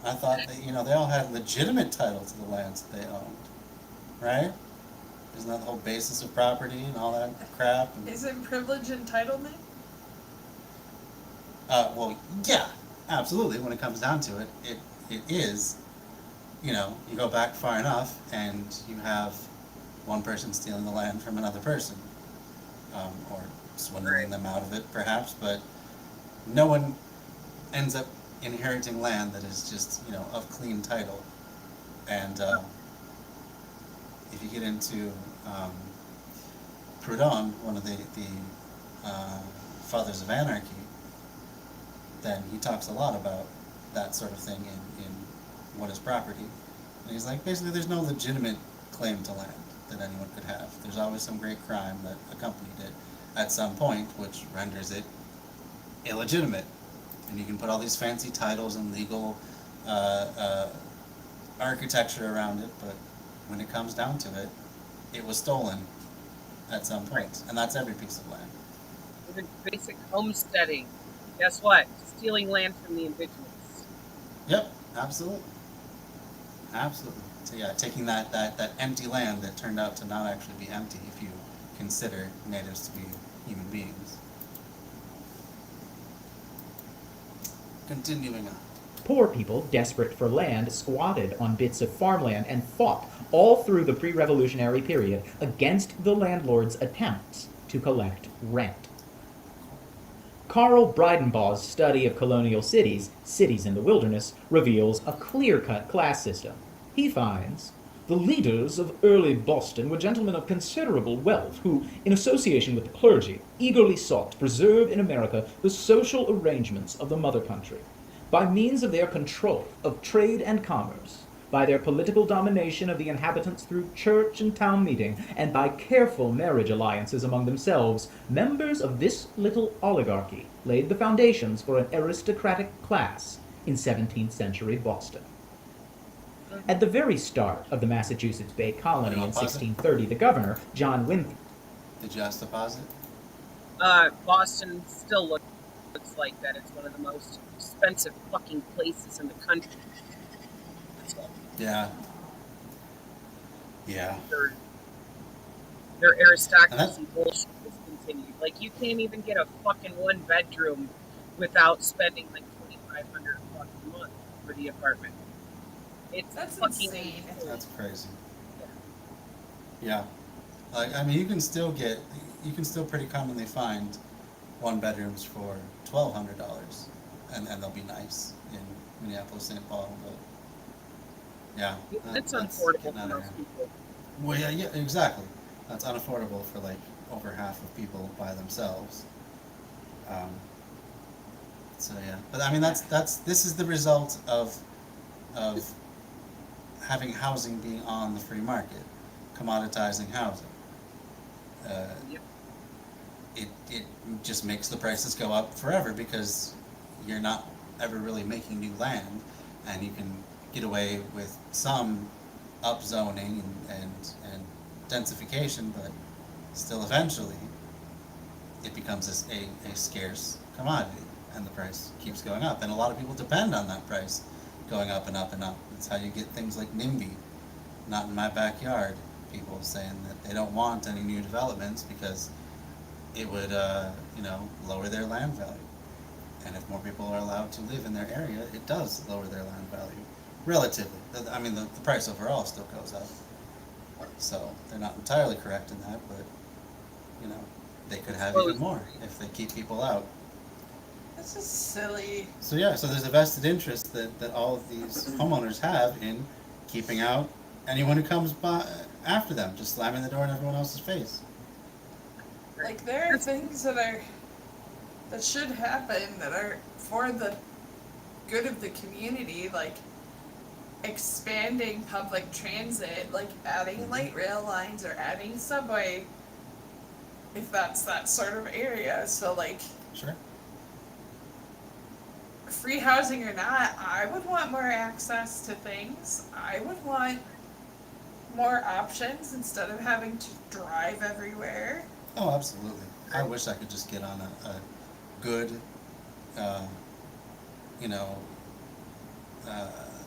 I thought that, they all had legitimate title to the lands that they owned. Right? Isn't that the whole basis of property and all that crap? And, Isn't privilege entitlement? well, yeah, absolutely. When it comes down to it, it is. You go back far enough and you have one person stealing the land from another person. Or swindling them out of it, perhaps, but no one ends up inheriting land that is just, of clean title. And if you get into Proudhon, one of the fathers of anarchy, then he talks a lot about that sort of thing in what is property. And he's like, basically, there's no legitimate claim to land that anyone could have. There's always some great crime that accompanied it at some point, which renders it illegitimate. And you can put all these fancy titles and legal architecture around it, but when it comes down to it, it was stolen at some point. And that's every piece of land. Even basic homesteading. Guess what? Stealing land from the indigenous. Yep, absolutely. Absolutely. So yeah, taking that empty land that turned out to not actually be empty if you consider natives to be human beings. Continuing on. Poor people, desperate for land, squatted on bits of farmland and fought all through the pre-revolutionary period against the landlord's attempts to collect rent. Carl Breidenbaugh's study of colonial cities, Cities in the Wilderness, reveals a clear-cut class system. He finds, the leaders of early Boston were gentlemen of considerable wealth who, in association with the clergy, eagerly sought to preserve in America the social arrangements of the mother country. By means of their control of trade and commerce, by their political domination of the inhabitants through church and town meeting, and by careful marriage alliances among themselves, members of this little oligarchy laid the foundations for an aristocratic class in 17th century Boston. At the very start of the Massachusetts Bay Colony in 1630, the governor, John Winthrop, Did you ask to pause it? Boston still looks like that. It's one of the most expensive fucking places in the country. Yeah. Yeah. Their aristocracy bullshit is continued. Like, you can't even get a fucking one bedroom without spending like $2,500 a month for the apartment. It's That's fucking insane. That's crazy. Yeah. Like, I mean, you can still pretty commonly find one bedrooms for $1,200, and they'll be nice in Minneapolis, St. Paul, but yeah, It's that's unaffordable getting for out of most hand. people. Well, yeah, exactly. That's unaffordable for like over half of people by themselves. Um, so yeah, but I mean this is the result of having housing being on the free market, commoditizing housing. Uh, Yep. it just makes the prices go up forever because you're not ever really making new land, and you can get away with some upzoning and densification, but still eventually it becomes a scarce commodity, and the price keeps going up, and a lot of people depend on that price going up and up and up. That's how you get things like NIMBY, not in my backyard, people saying that they don't want any new developments because it would lower their land value. And if more people are allowed to live in their area, it does lower their land value relatively. I mean, the price overall still goes up. So they're not entirely correct in that, but they could have even more if they keep people out. This is silly. So yeah, so there's a vested interest that all of these homeowners have in keeping out anyone who comes by after them, just slamming the door in everyone else's face. Like, there are things that should happen that are for the good of the community, like expanding public transit, like adding light rail lines or adding subway, if that's that sort of area. So like, Sure. free housing or not, I would want more access to things. I would want more options instead of having to drive everywhere. Oh, absolutely. I wish I could just get on a good, you know,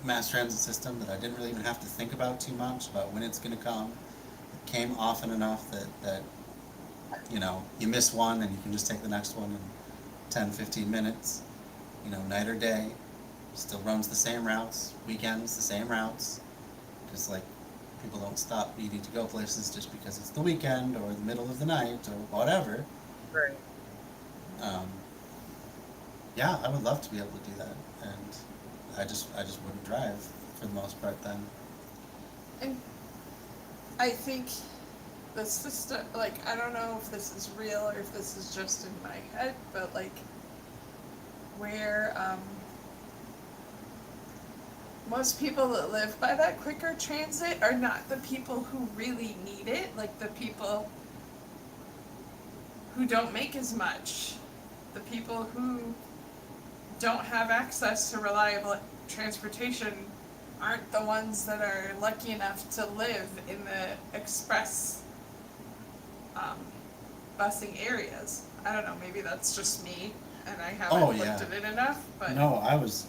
mass transit system that I didn't really even have to think about too much about when it's going to come. It came often enough that you miss one and you can just take the next one in 10, 15 minutes, night or day. Still runs the same routes, weekends the same routes, because like people don't stop needing to go places just because it's the weekend or the middle of the night or whatever. Right. Yeah, I would love to be able to do that, and I just wouldn't drive for the most part then. And I think the system, like, I don't know if this is real or if this is just in my head, but like, where most people that live by that quicker transit are not the people who really need it, like the people who don't make as much, the people who don't have access to reliable transportation aren't the ones that are lucky enough to live in the express busing areas. I don't know, maybe that's just me and I haven't looked at it enough, but No, I was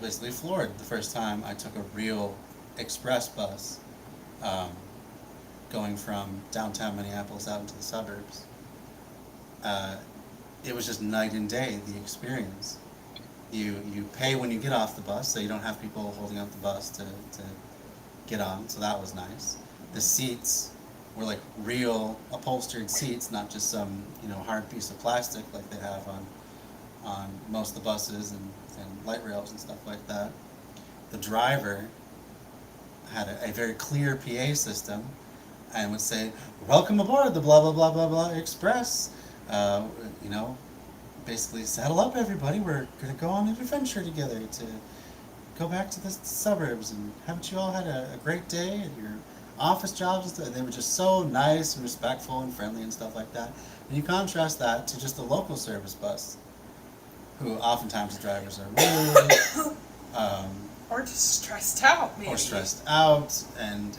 basically floored the first time I took a real express bus, going from downtown Minneapolis out into the suburbs. It was just night and day, the experience. You pay when you get off the bus, so you don't have people holding up the bus to get on, so that was nice. The seats were like real upholstered seats, not just some hard piece of plastic like they have on most of the buses and light rails and stuff like that. The driver had a very clear PA system and would say, "Welcome aboard the blah blah blah blah blah express. Basically, saddle up, everybody. We're gonna go on an adventure together to go back to the suburbs, and haven't you all had a great day at your office jobs?" And they were just so nice and respectful and friendly and stuff like that. And you contrast that to just a local service bus, who oftentimes the drivers are rude, or just stressed out, maybe. or stressed out, and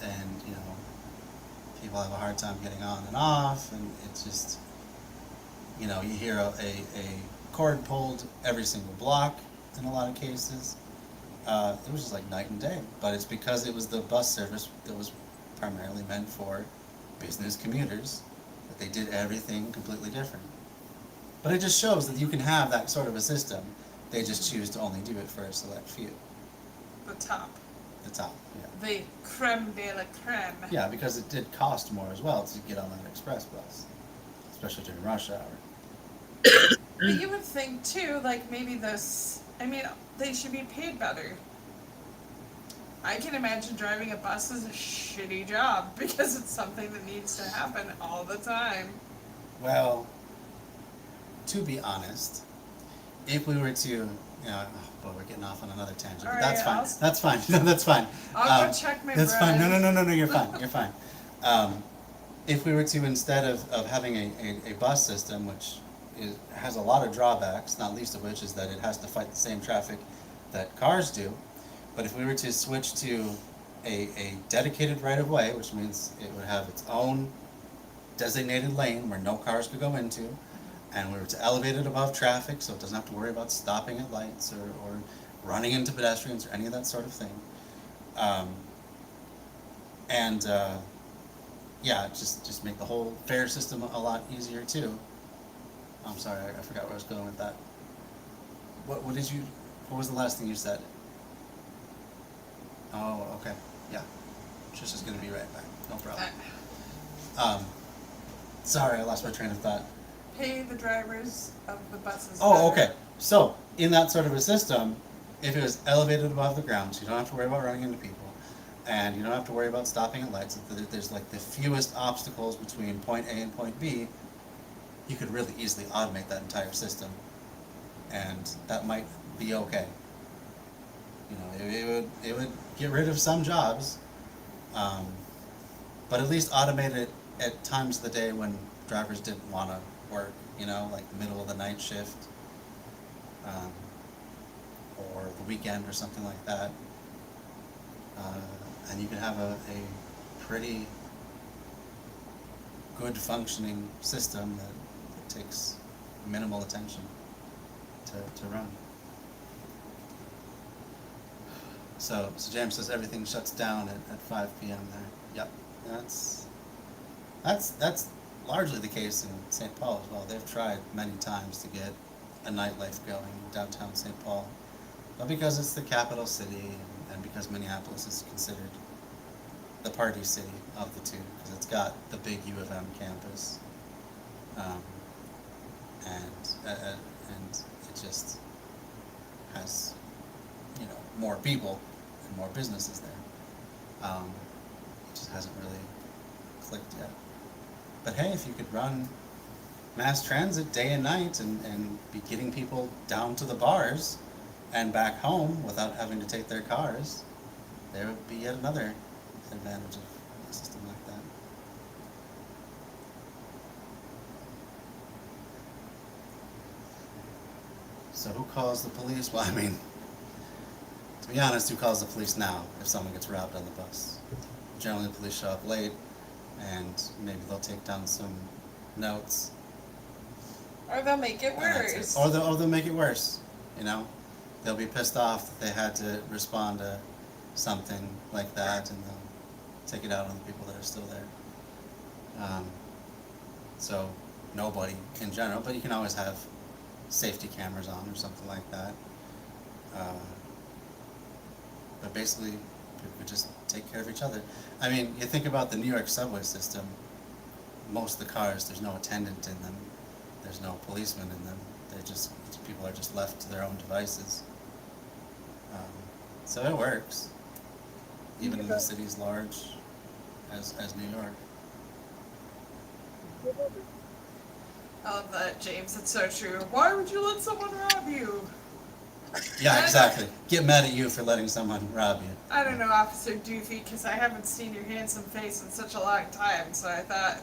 people have a hard time getting on and off, and it's just you hear a cord pulled every single block in a lot of cases. It was just like night and day, but it's because it was the bus service that was primarily meant for business commuters that they did everything completely different. But it just shows that you can have that sort of a system They just choose to only do it for a select few. The top. The top, yeah. The creme de la creme. Yeah, because it did cost more as well to get on that express bus, especially during rush hour. But you would think too, like maybe they should be paid better. I can imagine driving a bus is a shitty job because it's something that needs to happen all the time. Well, to be honest, if we were to, well, we're getting off on another tangent, but that's fine. That's fine. No, that's fine. I'll go check my That's bread. fine. No, you're fine. You're fine. If we were to, instead of having a bus system, which has a lot of drawbacks, not least of which is that it has to fight the same traffic that cars do, but if we were to switch to a dedicated right-of-way, which means it would have its own designated lane where no cars could go into, and we were to elevate it above traffic so it doesn't have to worry about stopping at lights or running into pedestrians or any of that sort of thing. Just make the whole fare system a lot easier too. I'm sorry, I forgot where I was going with that. What was the last thing you said? Oh, okay, yeah. Trisha's gonna be right back, no problem. Sorry, I lost my train of thought. Pay the drivers of the buses. Oh, better. okay. So, in that sort of a system, if it was elevated above the ground, so you don't have to worry about running into people, and you don't have to worry about stopping at lights, there's like the fewest obstacles between point A and point B, you could really easily automate that entire system, and that might be okay. It would get rid of some jobs, but at least automate it at times of the day when drivers didn't want to work, like the middle of the night shift, or the weekend or something like that. And you can have a pretty good functioning system that takes minimal attention to run. So James says everything shuts down at 5 p.m. there. Yep, that's largely the case in St. Paul as well. They've tried many times to get a nightlife going in downtown St. Paul, but because it's the capital city and because Minneapolis is considered the party city of the two, because it's got the big U of M campus, and it just has more people and more businesses there. It just hasn't really clicked yet. But hey, if you could run mass transit day and night and be getting people down to the bars and back home without having to take their cars, there would be yet another advantage of a system like that. So who calls the police? Well, I mean, to be honest, who calls the police now if someone gets robbed on the bus? Generally the police show up late, and maybe they'll take down some notes. Or they'll make it And that's worse. it. Or they'll make it worse, They'll be pissed off that they had to respond to something like that, and they'll take it out on the people that are still there. So nobody in general, but you can always have safety cameras on or something like that. But basically, people just take care of each other. I mean, you think about the New York subway system, most of the cars, there's no attendant in them, there's no policeman in them, people are just left to their own devices. So it works, even in the cities large as New York. I love that, James. It's so true. Why would you let someone rob you? Yeah, exactly. Get mad at you for letting someone rob you. I don't know, Officer Doofy, because I haven't seen your handsome face in such a long time, so I thought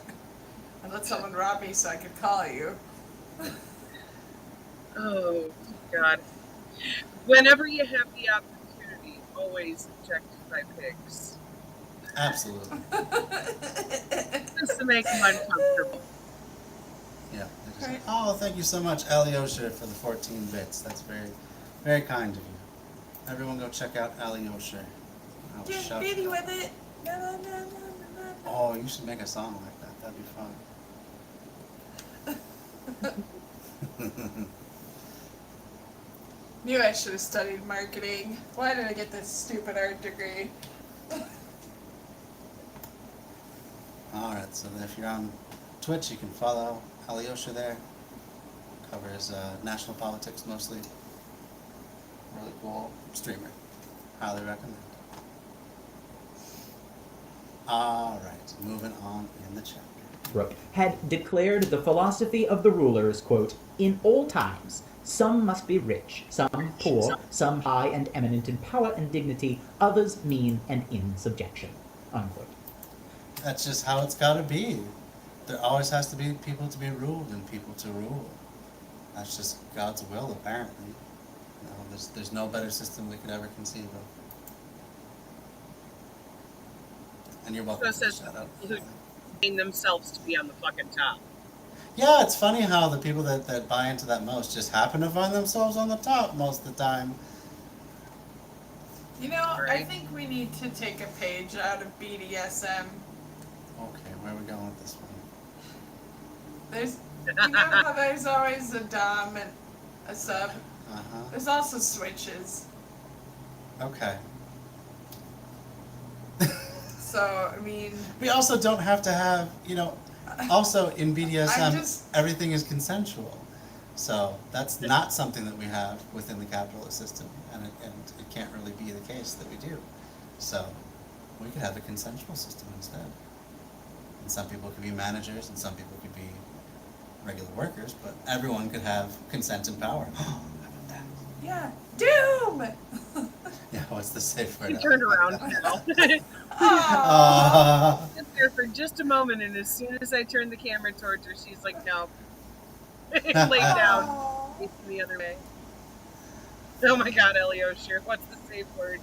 I'd let someone rob me so I could call you. Oh, God. Whenever you have the opportunity, always objectify pigs. Absolutely. Just to make them uncomfortable. Yeah. Right. Oh, thank you so much, Alyosha, for the 14 bits. That's very, very kind of you. Everyone go check out Alyosha. Get bitty with it. Na, na, na, na, na, na. Oh, you should make a song like that. That'd be fun. Knew I should have studied marketing. Why did I get this stupid art degree? Alright, so if you're on Twitch, you can follow Alyosha there. Covers national politics mostly. Really cool streamer. Highly recommend. Alright, moving on in the chapter. Had declared the philosophy of the rulers, quote, in all times, some must be rich, some poor, some high and eminent in power and dignity, others mean and in subjection, unquote. That's just how it's gotta be. There always has to be people to be ruled and people to rule. That's just God's will, apparently. You know, there's no better system we could ever conceive of. And you're welcome So to it says shut up. who train themselves to be on the fucking top. Yeah, it's funny how the people that buy into that most just happen to find themselves on the top most of the time. You know, I Right. think we need to take a page out of BDSM. Okay, where are we going with this one? There's, you know how there's always a dom and a sub? Uh-huh. There's also switches. Okay. So, I mean, We also don't have to have, you know, also in BDSM, just- everything is consensual. So that's not something that we have within the capitalist system, and it can't really be the case that we do. So we could have a consensual system instead. And some people could be managers, and some people could be regular workers, but everyone could have consent and power. How about that? yeah, doom! Yeah, what's the safe word? You turn around now. Oh, Sit there for just a moment, and as soon as I turn the camera towards her, she's like, no. Lay down, facing the other way. Oh my god, Alyosha, what's the safe word?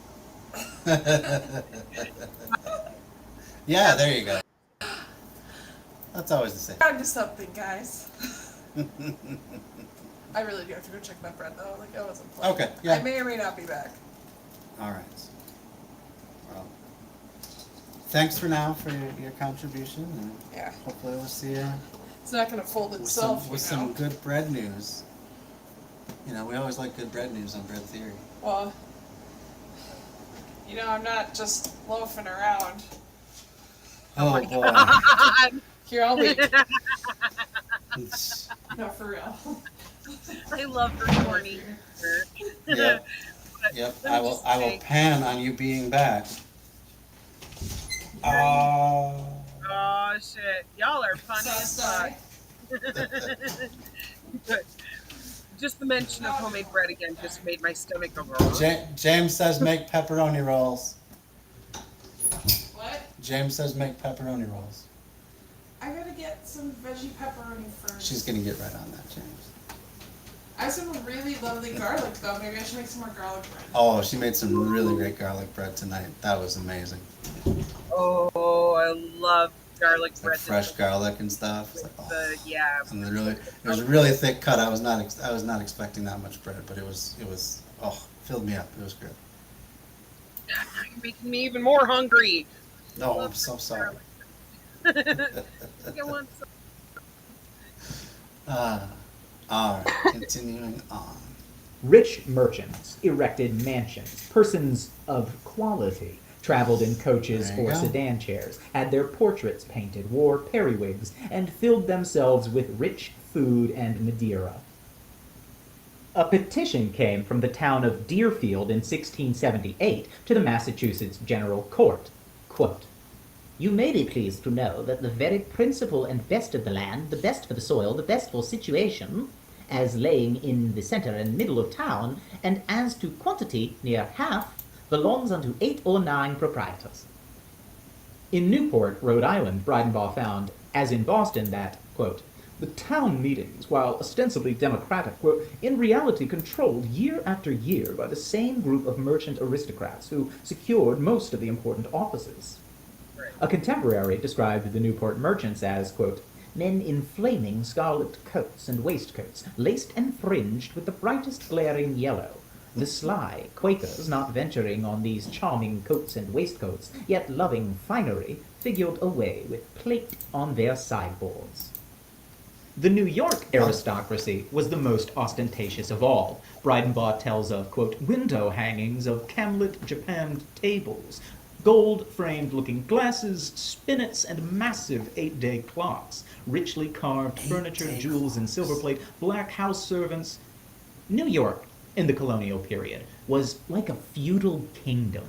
Yeah, there you go. That's always the same. Down to something, guys. I really do have to go check my bread though. Like I wasn't playing. Okay, yeah. I may or may not be back. All right. Well, thanks for now for your contribution, and Yeah, hopefully we'll see you it's not gonna fold with itself. some good bread news. You know, we always like good bread news on Bread Theory. Well, you know, I'm not just loafing around. Oh boy. God. Here, I'll wait. No, for real. I love her corny. Yep. Yep. I will pan on you being back. Oh. Oh shit, y'all are funny So as sorry. fuck. Just the mention of homemade bread again just made my stomach go. James says make pepperoni rolls. What? James says make pepperoni rolls. I gotta get some veggie pepperoni first. She's gonna get right on that, James. I have some really lovely garlic though. Maybe I should make some more garlic bread. Oh, she made some really great garlic bread tonight. That was amazing. Oh, I love garlic Like bread. fresh garlic and stuff. It's like, oh. Yeah. And it was a really thick cut. I was not expecting that much bread, but it was filled me up. It was good. Now you're making me even more hungry. No, I'm so sorry. I want some. All right, continuing on. Rich merchants erected mansions. Persons of quality traveled in coaches There you or go. sedan chairs, had their portraits painted, wore periwigs, and filled themselves with rich food and Madeira. A petition came from the town of Deerfield in 1678 to the Massachusetts General Court. Quote, "You may be pleased to know that the very principal and best of the land, the best for the soil, the best for situation, as laying in the center and middle of town, and as to quantity, near half, belongs unto 8 or 9 proprietors." In Newport, Rhode Island, Breidenbaugh found, as in Boston, that, quote, "The town meetings, while ostensibly democratic, were in reality controlled year after year by the same group of merchant aristocrats who secured most of the important offices." A contemporary described the Newport merchants as, quote, "men in flaming scarlet coats and waistcoats, laced and fringed with the brightest glaring yellow. The sly Quakers, not venturing on these charming coats and waistcoats, yet loving finery, figured away with plate on their sideboards." The New York aristocracy was the most ostentatious of all. Breidenbach tells of, quote, window hangings of camlet japanned tables, gold-framed looking glasses, spinets, and massive 8-day clocks, richly carved furniture, jewels, and silver plate, black house servants. New York, in the colonial period, was like a feudal kingdom.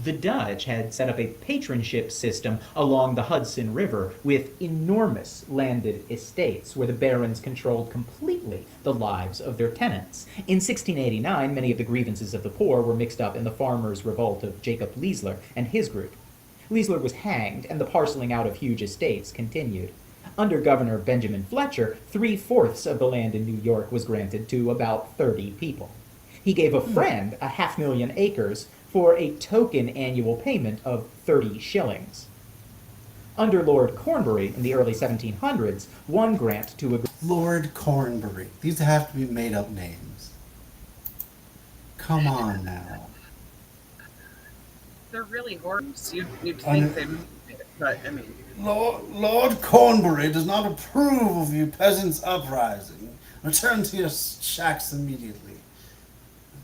The Dutch had set up a patronship system along the Hudson River with enormous landed estates where the barons controlled completely the lives of their tenants. In 1689, many of the grievances of the poor were mixed up in the farmers' revolt of Jacob Leisler and his group. Leisler was hanged, and the parceling out of huge estates continued. Under Governor Benjamin Fletcher, 3/4 of the land in New York was granted to about 30 people. He gave a friend 500,000 acres for a token annual payment of 30 shillings. Under Lord Cornbury in the early 1700s, one grant to a... Lord Cornbury. These have to be made-up names. Come on now. They're really horrible. You'd think they'd made it, but I mean... Lord Cornbury does not approve of you peasants' uprising. Return to your shacks immediately.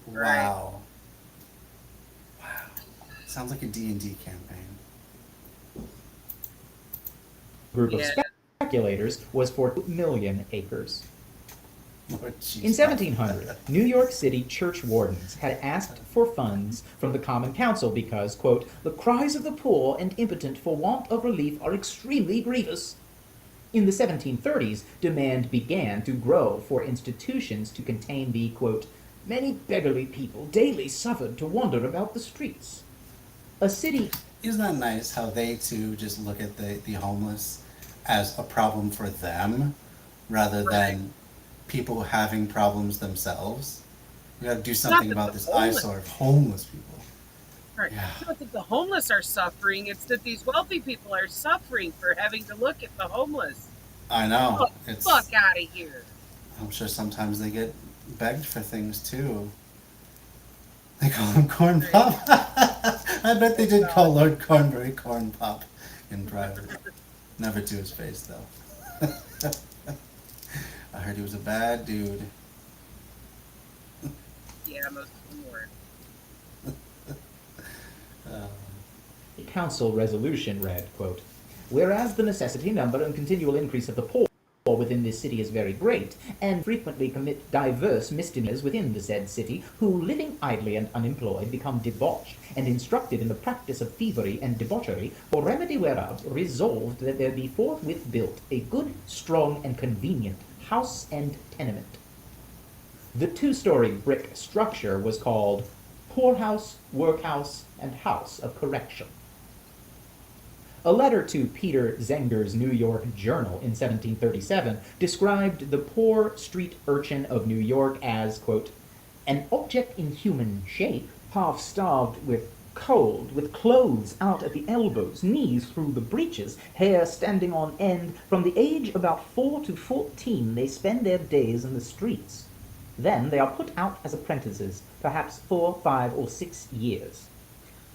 Right. Wow. Sounds like a D&D campaign. group of speculators was for 2 million acres. Lord In 1700, New York City church wardens had asked for funds from the Common Council because, quote, the cries of the poor and impotent for want of relief are extremely grievous. In the 1730s, demand began to grow for institutions to contain the, quote, many beggarly people daily suffered to wander about the streets. A city... Isn't that nice how they too just look at the homeless as a problem for them rather than people having problems themselves? We gotta do something about this eyesore of homeless people. Right. Yeah. It's not that the homeless are suffering, it's that these wealthy people are suffering for having to look at the homeless. I know. Oh, It's, fuck out of here. I'm sure sometimes they get begged for things too. They call him Corn Pop. I bet they did call Lord Cornbury Corn Pop in private. Never to his face though. I heard he was a bad dude. Yeah, most of them were. The council resolution read, quote, whereas the necessity, number, and continual increase of the poor within this city is very great, and frequently commit diverse misdemeanors within the said city, who, living idly and unemployed, become debauched, and instructed in the practice of thievery and debauchery, for remedy whereof resolved that there be forthwith built a good, strong, and convenient house and tenement. The 2-story brick structure was called Poorhouse, Workhouse, and House of Correction. A letter to Peter Zenger's New York Journal in 1737 described the poor street urchin of New York as, quote, an object in human shape, half-starved with cold, with clothes out at the elbows, knees through the breeches, hair standing on end. From the age about 4 to 14 they spend their days in the streets. Then they are put out as apprentices, perhaps 4, 5, or 6 years.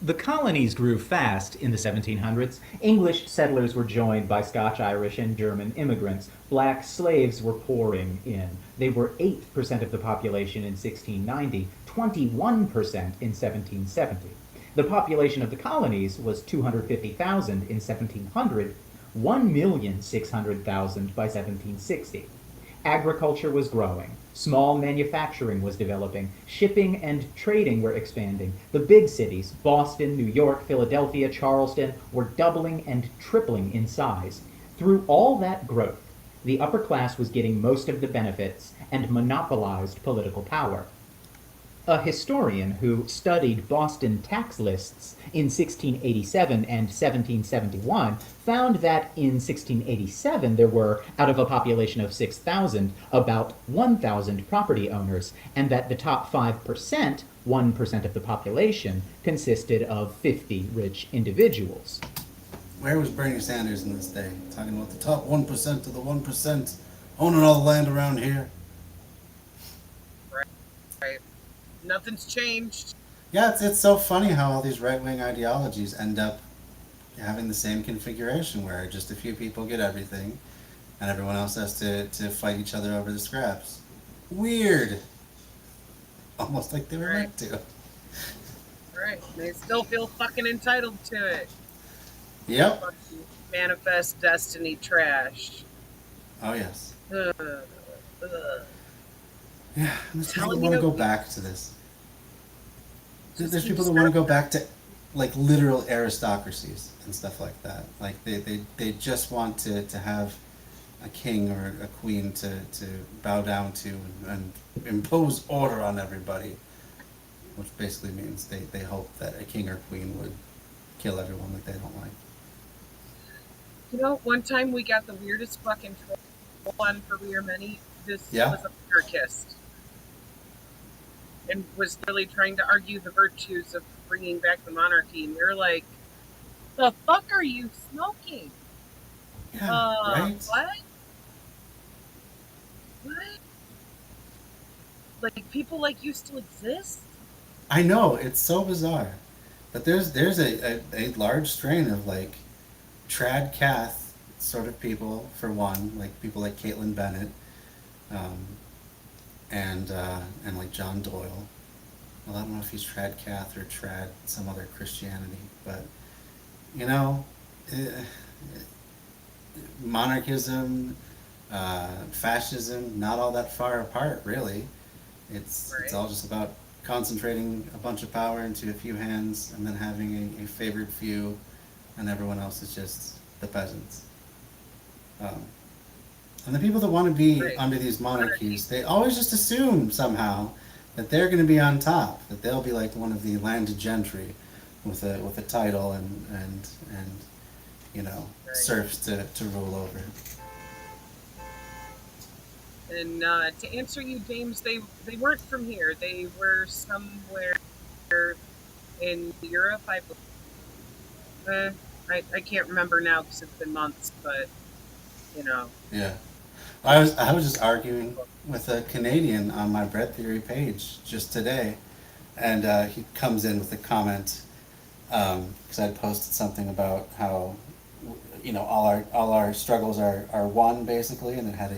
The colonies grew fast in the 1700s. English settlers were joined by Scotch, Irish, and German immigrants. Black slaves were pouring in. They were 8% of the population in 1690, 21% in 1770. The population of the colonies was 250,000 in 1700, 1,600,000 by 1760. Agriculture was growing. Small manufacturing was developing. Shipping and trading were expanding. The big cities, Boston, New York, Philadelphia, Charleston, were doubling and tripling in size. Through all that growth, the upper class was getting most of the benefits and monopolized political power. A historian who studied Boston tax lists in 1687 and 1771 found that in 1687 there were, out of a population of 6,000, about 1,000 property owners, and that the top 5%, 1% of the population, consisted of 50 rich individuals. Where was Bernie Sanders in this day? Talking about the top 1% of the 1% owning all the land around here. Right. Nothing's changed. Yeah, it's so funny how all these right-wing ideologies end up having the same configuration where just a few people get everything and everyone else has to fight each other over the scraps. Weird. Almost like they were Right. meant to. Right. They still feel fucking entitled to it. Yep. Fucking manifest destiny trash. Oh yes. Ugh. Yeah. And there's people that Telling want to you- go back to this. Just There's keep people that want to go starting. back to like literal aristocracies and stuff like that. Like they just want to have a king or a queen to bow down to and impose order on everybody. Which basically means they hope that a king or queen would kill everyone that they don't like. You know, one time we got the weirdest fucking troll on For We Are Many. This Yeah? was a anarchist. And was really trying to argue the virtues of bringing back the monarchy. And you're like, the fuck are you smoking? Yeah, right? What? What? Like, people like you still exist? I know, it's so bizarre. But there's a large strain of like trad cath sort of people, for one, like people like Caitlin Bennett, um, and like John Doyle. Well, I don't know if he's trad cath or trad some other Christianity, but you know, eh, monarchism, fascism, not all that far apart, really. It's Right. all just about concentrating a bunch of power into a few hands and then having a favored few, and everyone else is just the peasants. And the people that want to be Right. under these monarchies, they always just assume somehow that they're going to be on top, that they'll be like one of the landed gentry with a title and you know, Right. serfs to rule over. And to answer you, James, they weren't from here. They were somewhere in Europe, I believe. I can't remember now because it's been months, but, you know. Yeah. I was just arguing with a Canadian on my Bread Theory page just today, and he comes in with a comment because I'd posted something about how you know all our struggles are one basically, and it had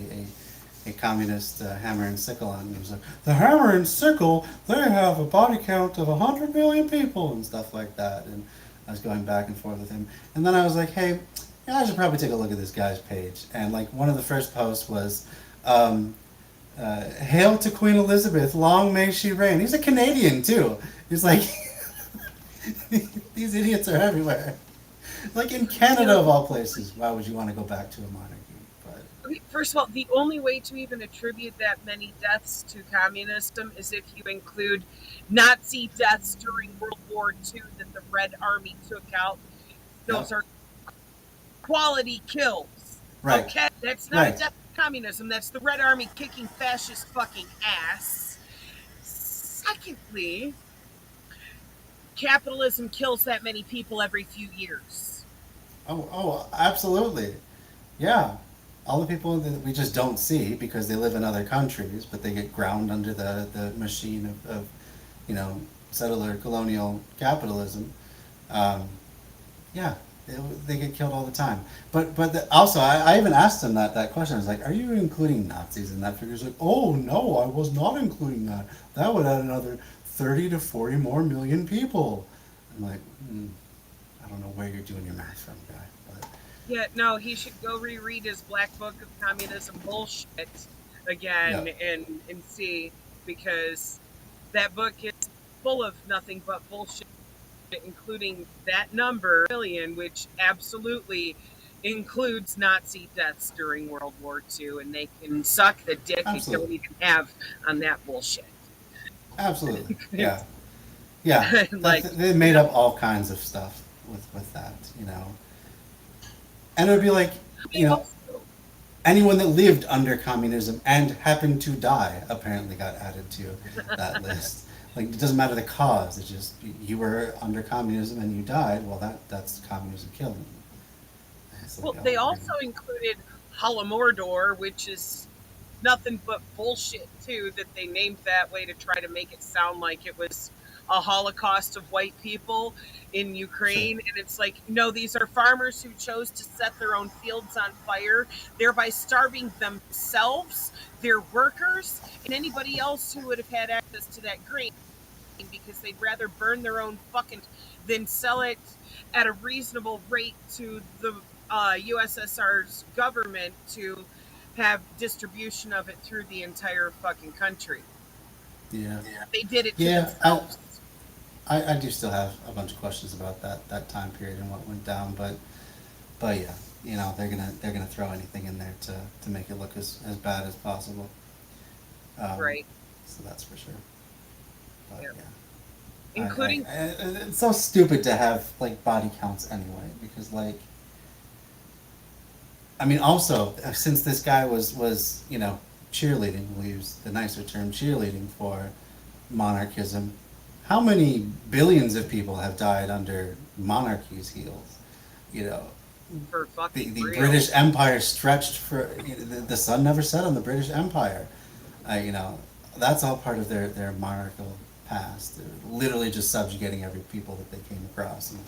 a communist hammer and sickle on it. And he was like, the hammer and sickle, they have a body count of 100 million people and stuff like that. And I was going back and forth with him, and then I was like, hey. Yeah, I should probably take a look at this guy's page. And like one of the first posts was, "Hail to Queen Elizabeth, long may she reign." He's a Canadian too. He's like, these idiots are everywhere. Like in Canada of all places, why would you want to go back to a monarchy? But Okay, first of all, the only way to even attribute that many deaths to communism is if you include Nazi deaths during World War II that the Red Army took out. Those are quality kills. right, Okay? That's not Right. a death of communism. That's the Red Army kicking fascist fucking ass. Secondly, capitalism kills that many people every few years. oh, absolutely, yeah. All the people that we just don't see because they live in other countries, but they get ground under the machine of you know, settler colonial capitalism. Yeah, they get killed all the time. But also, I even asked him that question. I was like, are you including Nazis in that figure? He's like, oh, no, I was not including that. That would add another 30 to 40 more million people. I'm like, I don't know where you're doing your math from, guy. But Yeah, no, he should go reread his Black Book of Communism bullshit again and see, because that book is full of nothing but bullshit, including that number, million, which absolutely includes Nazi deaths during World War II, and they can suck the dick they don't even have on that bullshit. absolutely, yeah. Yeah, Like- they made up all kinds of stuff with that, you know. And it would be like, you know, anyone that lived under communism and happened to die apparently got added to that list. Like, it doesn't matter the cause. It's just you were under communism and you died. Well, that's communism killing you. It's Well, like, they oh, also included Holodomor, which is nothing but bullshit too, that they named that way to try to make it sound like it was a holocaust of white people in Ukraine. And it's like, no, these are farmers who chose to set their own fields on fire, thereby starving themselves, their workers, and anybody else who would have had access to that grain, because they'd rather burn their own fucking than sell it at a reasonable rate to the USSR's government to have distribution of it through the entire fucking country. Yeah. They did it to Yeah, themselves. I do still have a bunch of questions about that time period and what went down, but yeah, you know, they're gonna throw anything in there to make it look as bad as possible. Right. So that's for sure. But Yeah. yeah. Including It's so stupid to have like body counts anyway, because like, I mean, also since this guy was you know, cheerleading, we'll use the nicer term, cheerleading for monarchism, how many billions of people have died under monarchy's heels? You know, for fucking the real. British Empire stretched for, you know, the sun never set on the British Empire. You know, that's all part of their monarchical past. They're literally just subjugating every people that they came across, and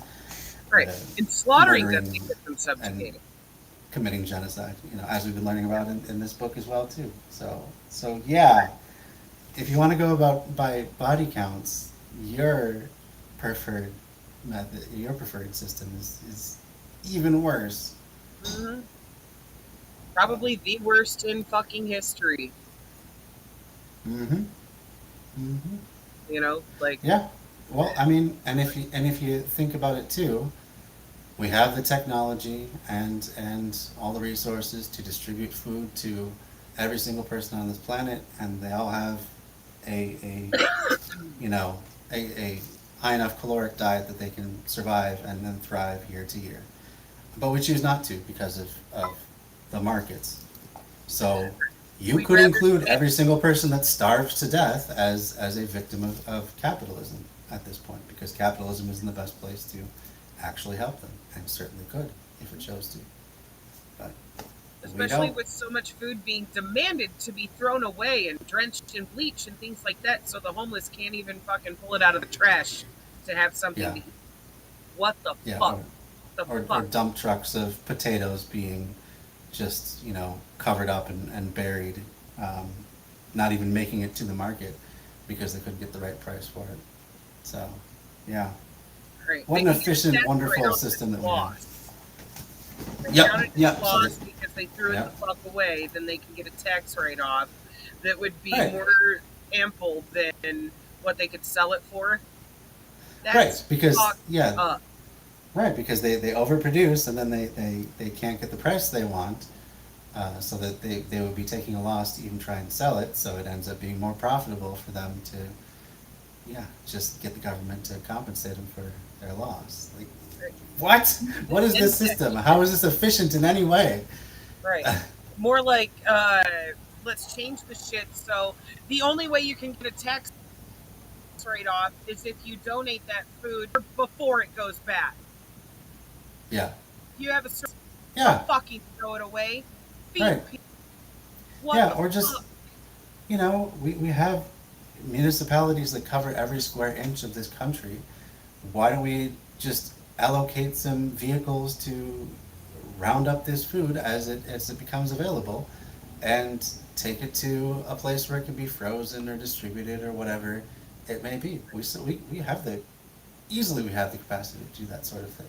Right. And slaughtering them murdering to get them subjugated. committing genocide. You know, as we've been learning about in this book as well too. So yeah, if you want to go about by body counts, your preferred method, your preferred system is even worse. Mhm. Probably the worst in fucking history. Mm-hmm. Mm-hmm. You know, like Yeah. Well, I mean, and if you think about it too, we have the technology and all the resources to distribute food to every single person on this planet, and they all have a you know, a high enough caloric diet that they can survive and then thrive year to year. But we choose not to because of the markets. So you We'd could rather include take- every single person that starves to death as a victim of capitalism at this point, because capitalism isn't the best place to actually help them, and certainly could if it chose to. But we especially don't. with so much food being demanded to be thrown away and drenched in bleach and things like that, so the homeless can't even fucking pull it out of the trash to have something Yeah. to eat. What the Yeah, fuck? The or fuck? dump trucks of potatoes being just, you know, covered up and buried, not even making it to the market because they couldn't get the right price for it. So, yeah. Right. What They an can get efficient, tax wonderful write-off system as that we have. lost. They Yep, count it as yep, so lost they- because they threw yep. it the fuck away, then they can get a tax write-off that would be Right. more ample than what they could sell it for. That's Right, because fucked yeah, up. right, because they overproduce and then they can't get the price they want, so that they would be taking a loss to even try and sell it, so it ends up being more profitable for them to, yeah, just get the government to compensate them for their loss. Like, what? What is this system? How is this efficient in any way? Right. More like, let's change the shit. So the only way you can get a tax write-off is if you donate that food before it goes bad. Yeah, You have a service, yeah, fucking throw it away. Feed Right. people. What yeah, the or just, fuck? you know, we have municipalities that cover every square inch of this country. Why don't we just allocate some vehicles to round up this food as it becomes available, and take it to a place where it can be frozen or distributed or whatever it may be. We have the capacity to do that sort of thing.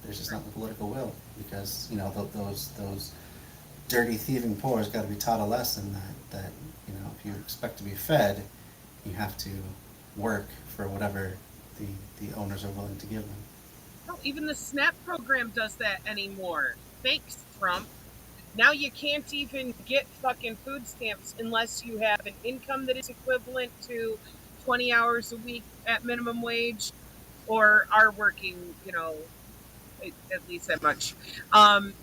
There's just not the political will, because you know those dirty thieving poor has got to be taught a lesson that you know, if you expect to be fed, you have to work for whatever the owners are willing to give them. No, even the SNAP program does that anymore. Thanks, Trump. Now you can't even get fucking food stamps unless you have an income that is equivalent to 20 hours a week at minimum wage, or are working, you know, at least that much.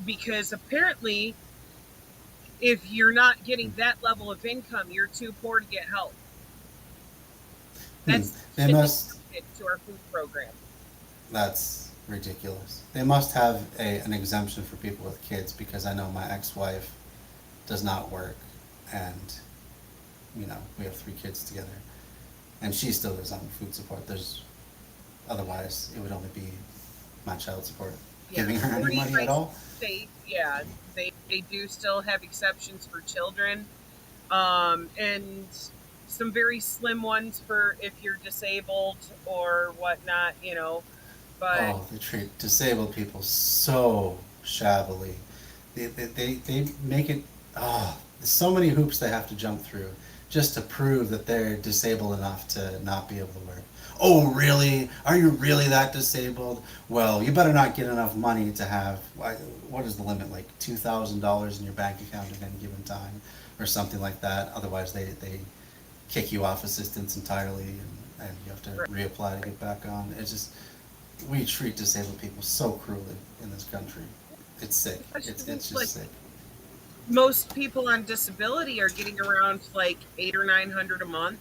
Because apparently, if you're not getting that level of income, you're too poor to get help. That's They shit must. they did to our food program. That's ridiculous. They must have an exemption for people with kids, because I know my ex-wife does not work, and you know, we have 3 kids together, and she still is on food support. Otherwise it would only be my child support giving her any money at all. States, yeah, they do still have exceptions for children, and some very slim ones for if you're disabled or whatnot, you know. But Oh, they treat disabled people so shabbily. They make it, there's so many hoops they have to jump through just to prove that they're disabled enough to not be able to work. Oh, really? Are you really that disabled? Well, you better not get enough money to have, what is the limit, like $2,000 in your bank account at any given time or something like that. Otherwise, they kick you off assistance entirely, and you have to reapply to get back on. It's just, we treat disabled people so cruelly in this country. It's sick. It's just like, sick. Most people on disability are getting around like $800 or $900 a month.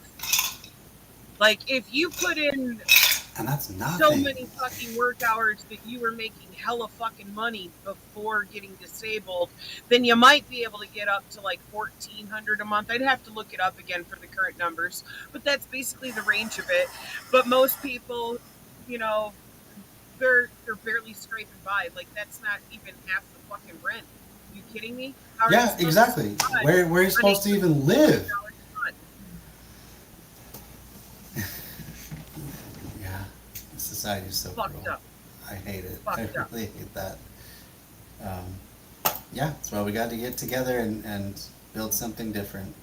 Like, if you put in and that's nothing. So many fucking work hours that you were making hella fucking money before getting disabled, then you might be able to get up to like $1,400 a month. I'd have to look it up again for the current numbers, but that's basically the range of it. But most people, you know, they're barely scraping by. Like, that's not even half the fucking rent. Are you kidding me? Yeah, exactly. Where are you supposed to even live? Yeah, society is so fucked cruel. up. I hate it. Fucked up. Really hate that. Yeah, that's why we got to get together and build something different.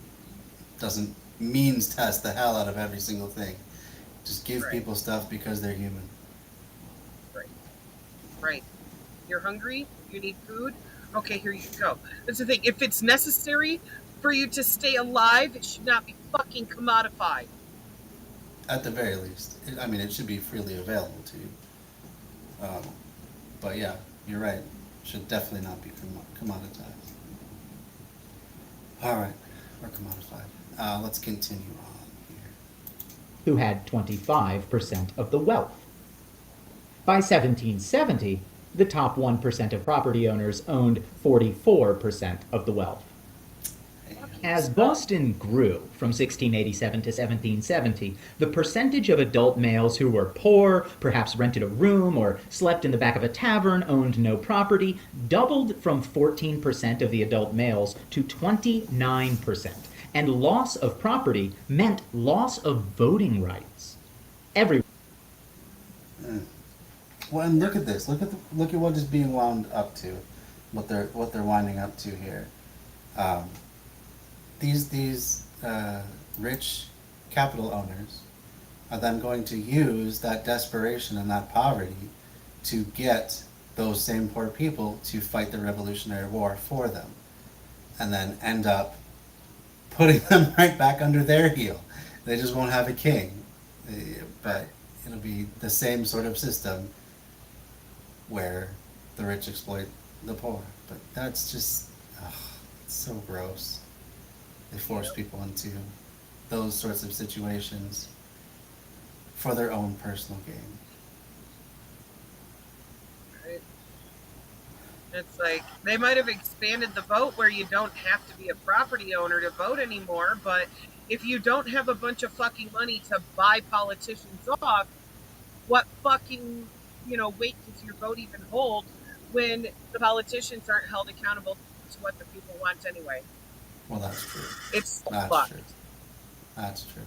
Doesn't means test the hell out of every single thing. Just give people stuff because they're human. Right. You're hungry? You need food? Okay, here you go. That's the thing. If it's necessary for you to stay alive, it should not be fucking commodified. At the very least. It should be freely available to you. But yeah, you're right. It should definitely not be commoditized. Alright, or commodified. Let's continue on here. Who had 25% of the wealth. By 1770, the top 1% of property owners owned 44% of the wealth. As Boston grew from 1687 to 1770, the percentage of adult males who were poor, perhaps rented a room, or slept in the back of a tavern, owned no property, doubled from 14% of the adult males to 29%. And loss of property meant loss of voting rights. Well, and look at this. Look at what is being wound up to, what they're winding up to here. These rich capital owners are then going to use that desperation and that poverty to get those same poor people to fight the Revolutionary War for them, and then end up putting them right back under their heel. They just won't have a king, but it'll be the same sort of system where the rich exploit the poor. But that's just, it's so gross. They force people into those sorts of situations for their own personal gain. Right. It's like, they might have expanded the vote where you don't have to be a property owner to vote anymore, but if you don't have a bunch of fucking money to buy politicians off, what fucking, weight does your vote even hold when the politicians aren't held accountable to what the people want anyway? Well, that's true. It's That's true. That's true.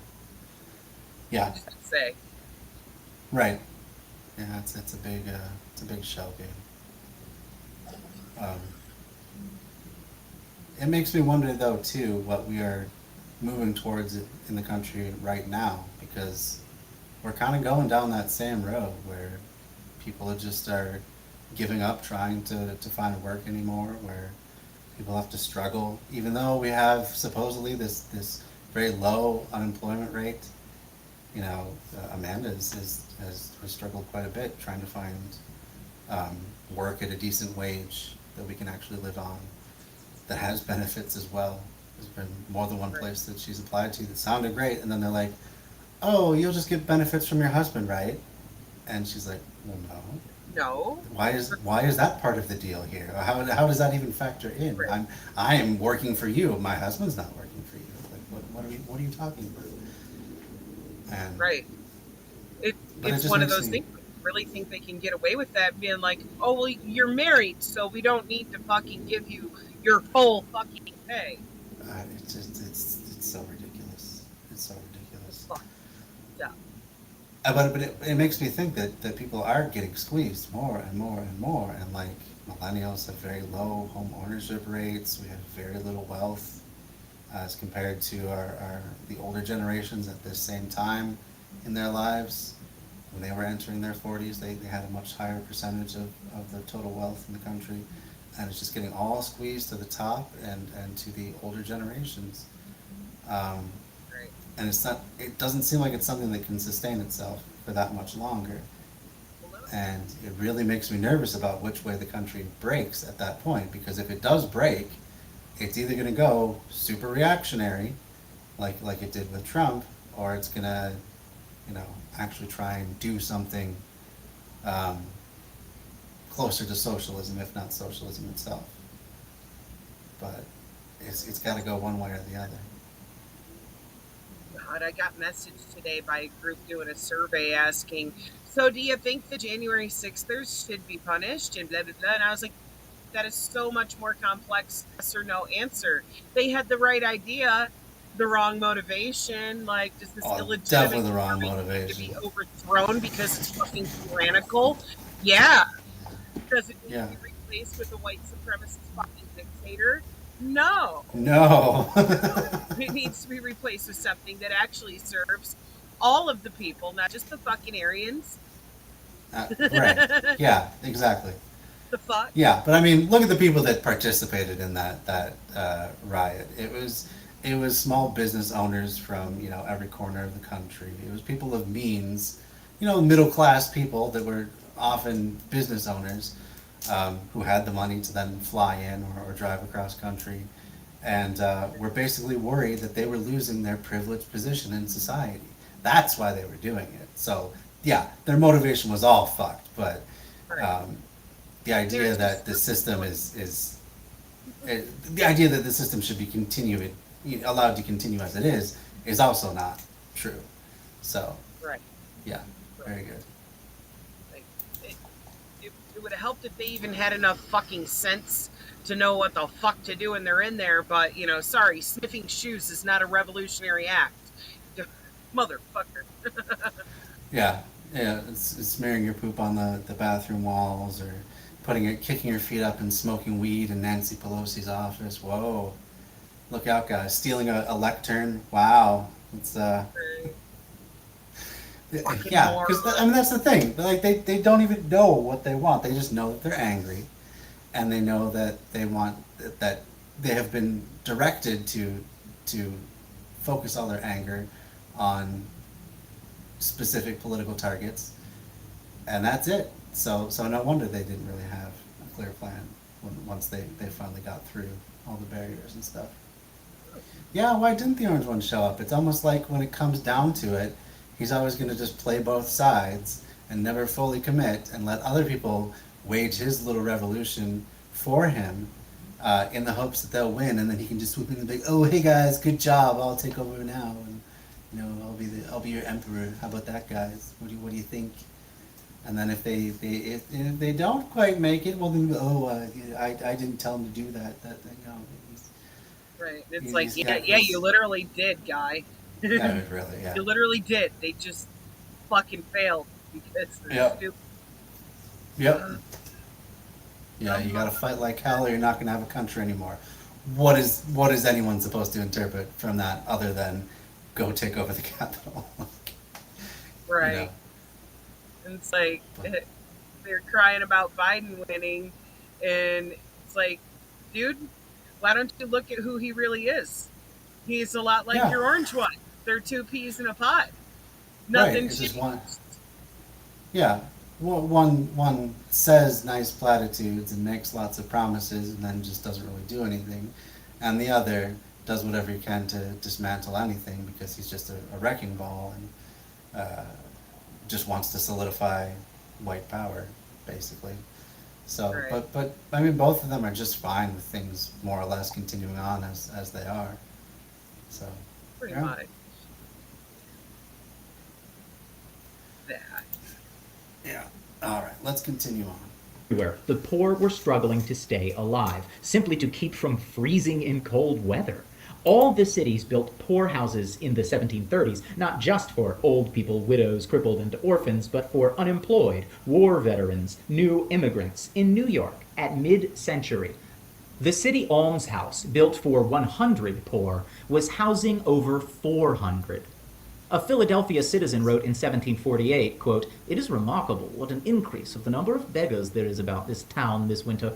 Yeah. Just to say. Right. Yeah, it's a big shell game. It makes me wonder, though, too, what we are moving towards in the country right now, because we're kind of going down that same road where people just are giving up trying to find work anymore, where people have to struggle, even though we have supposedly this very low unemployment rate. Amanda has struggled quite a bit trying to find work at a decent wage that we can actually live on, that has benefits as well. There's been more than one place that she's applied to that sounded great, and then they're like, "Oh, you'll just get benefits from your husband, right?" And she's like, "Well, no. No. Why is that part of the deal here? How does that even factor in? Right. I am working for you. My husband's not working for you. Like, what are you talking about?" And Right. but it It's just one of makes those me things where you really think they can get away with that, being like, oh, well, you're married, so we don't need to fucking give you your full fucking pay. it's just it's so ridiculous. It's so ridiculous. Fuck. Yeah. But it makes me think that people are getting squeezed more and more and more, and like millennials have very low home ownership rates. We have very little wealth as compared to the older generations at this same time in their lives. When they were entering their 40s, they had a much higher percentage of the total wealth in the country, and it's just getting all squeezed to the top and to the older generations. Um, Right. and it doesn't seem like it's something that can sustain itself for that much longer. Well, no. And it really makes me nervous about which way the country breaks at that point, because if it does break, it's either going to go super reactionary, like it did with Trump, or it's going to, actually try and do something um, closer to socialism, if not socialism itself. But it's got to go one way or the other. God, I got messaged today by a group doing a survey asking, so do you think the January 6thers should be punished? And blah, blah, blah. And I was like, that is so much more complex, yes or no answer. They had the right idea, the wrong motivation. Like, does this Oh, illegitimate definitely the wrong government need to motivation. be overthrown because it's fucking tyrannical? Yeah. Does it need Yeah. to be replaced with a white supremacist fucking dictator? No. No. It needs to be replaced with something that actually serves all of the people, not just the fucking Aryans. Right. Yeah, exactly. The fuck? Yeah, but I mean, look at the people that participated in that riot. It was small business owners from every corner of the country. It was people of means, middle class people that were often business owners who had the money to then fly in or drive across country, and were basically worried that they were losing their privileged position in society. That's why they were doing it. So yeah, their motivation was all fucked, but. Right. The idea that the system the idea that the system should be allowed to continue as it is also not true. So Right. yeah, very good. Like, it would have helped if they even had enough fucking sense to know what the fuck to do when they're in there, but, sorry, sniffing shoes is not a revolutionary act. Motherfucker. Yeah, it's smearing your poop on the bathroom walls, or kicking your feet up and smoking weed in Nancy Pelosi's office. Whoa, look out, guys! Stealing a lectern. Wow, it's yeah, because that's the thing. Like they don't even know what they want. They just know that they're angry, and they know that they want that they have been directed to focus all their anger on specific political targets, and that's it. So no wonder they didn't really have a clear plan once they finally got through all the barriers and stuff. Yeah, why didn't the orange one show up? It's almost like when it comes down to it, he's always going to just play both sides and never fully commit and let other people wage his little revolution for him in the hopes that they'll win, and then he can just swoop in and be like, oh, hey guys, good job, I'll take over now, and I'll be your emperor. How about that, guys? What do you think? And then if they don't quite make it, well then I didn't tell him to do that. Right. It's He's like, got yeah, this- you literally did, guy. Yeah, really, yeah. You literally did. They just fucking failed because they're Yep. stupid. Yep. Yeah, you gotta fight like hell, or you're not gonna have a country anymore. What is anyone supposed to interpret from that other than go take over the Capitol? Right. You know? And it's like, But- they're crying about Biden winning, and it's like, dude, why don't you look at who he really is? He's a lot like Yeah. your orange one. They're two peas in a pod. Right, Nothing it's just changed. one. Yeah, one says nice platitudes and makes lots of promises and then just doesn't really do anything, and the other does whatever he can to dismantle anything because he's just a wrecking ball and just wants to solidify white power, basically. So, Right. but I mean, both of them are just fine with things more or less continuing on as they are. So, Pretty yeah. much. that. Yeah. All right, let's continue on. Everywhere, the poor were struggling to stay alive, simply to keep from freezing in cold weather. All the cities built poorhouses in the 1730s, not just for old people, widows, crippled, and orphans, but for unemployed, war veterans, new immigrants. In New York, at mid-century, the city almshouse, built for 100 poor, was housing over 400. A Philadelphia citizen wrote in 1748, quote, "It is remarkable what an increase of the number of beggars there is about this town this winter."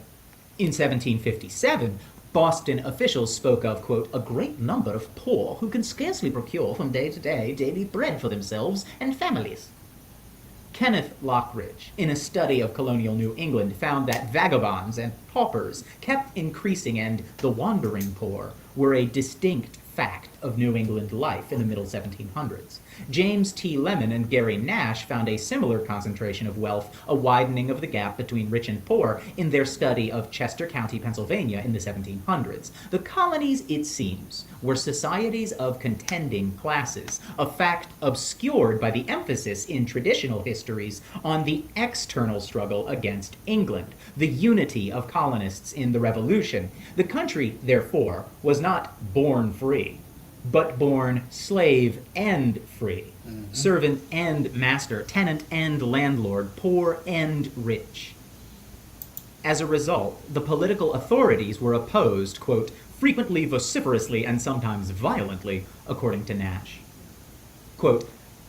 In 1757, Boston officials spoke of, quote, "a great number of poor who can scarcely procure from day to day daily bread for themselves and families." Kenneth Lockridge, in a study of colonial New England, found that vagabonds and paupers kept increasing, and the wandering poor were a distinct fact of New England life in the middle 1700s. James T. Lemon and Gary Nash found a similar concentration of wealth, a widening of the gap between rich and poor, in their study of Chester County, Pennsylvania in the 1700s. The colonies, it seems, were societies of contending classes, a fact obscured by the emphasis in traditional histories on the external struggle against England, the unity of colonists in the Revolution. The country, therefore, was not born free, but born slave and free, servant and master, tenant and landlord, poor and rich. As a result, the political authorities were opposed, quote, "frequently vociferously and sometimes violently," according to Nash. Quote,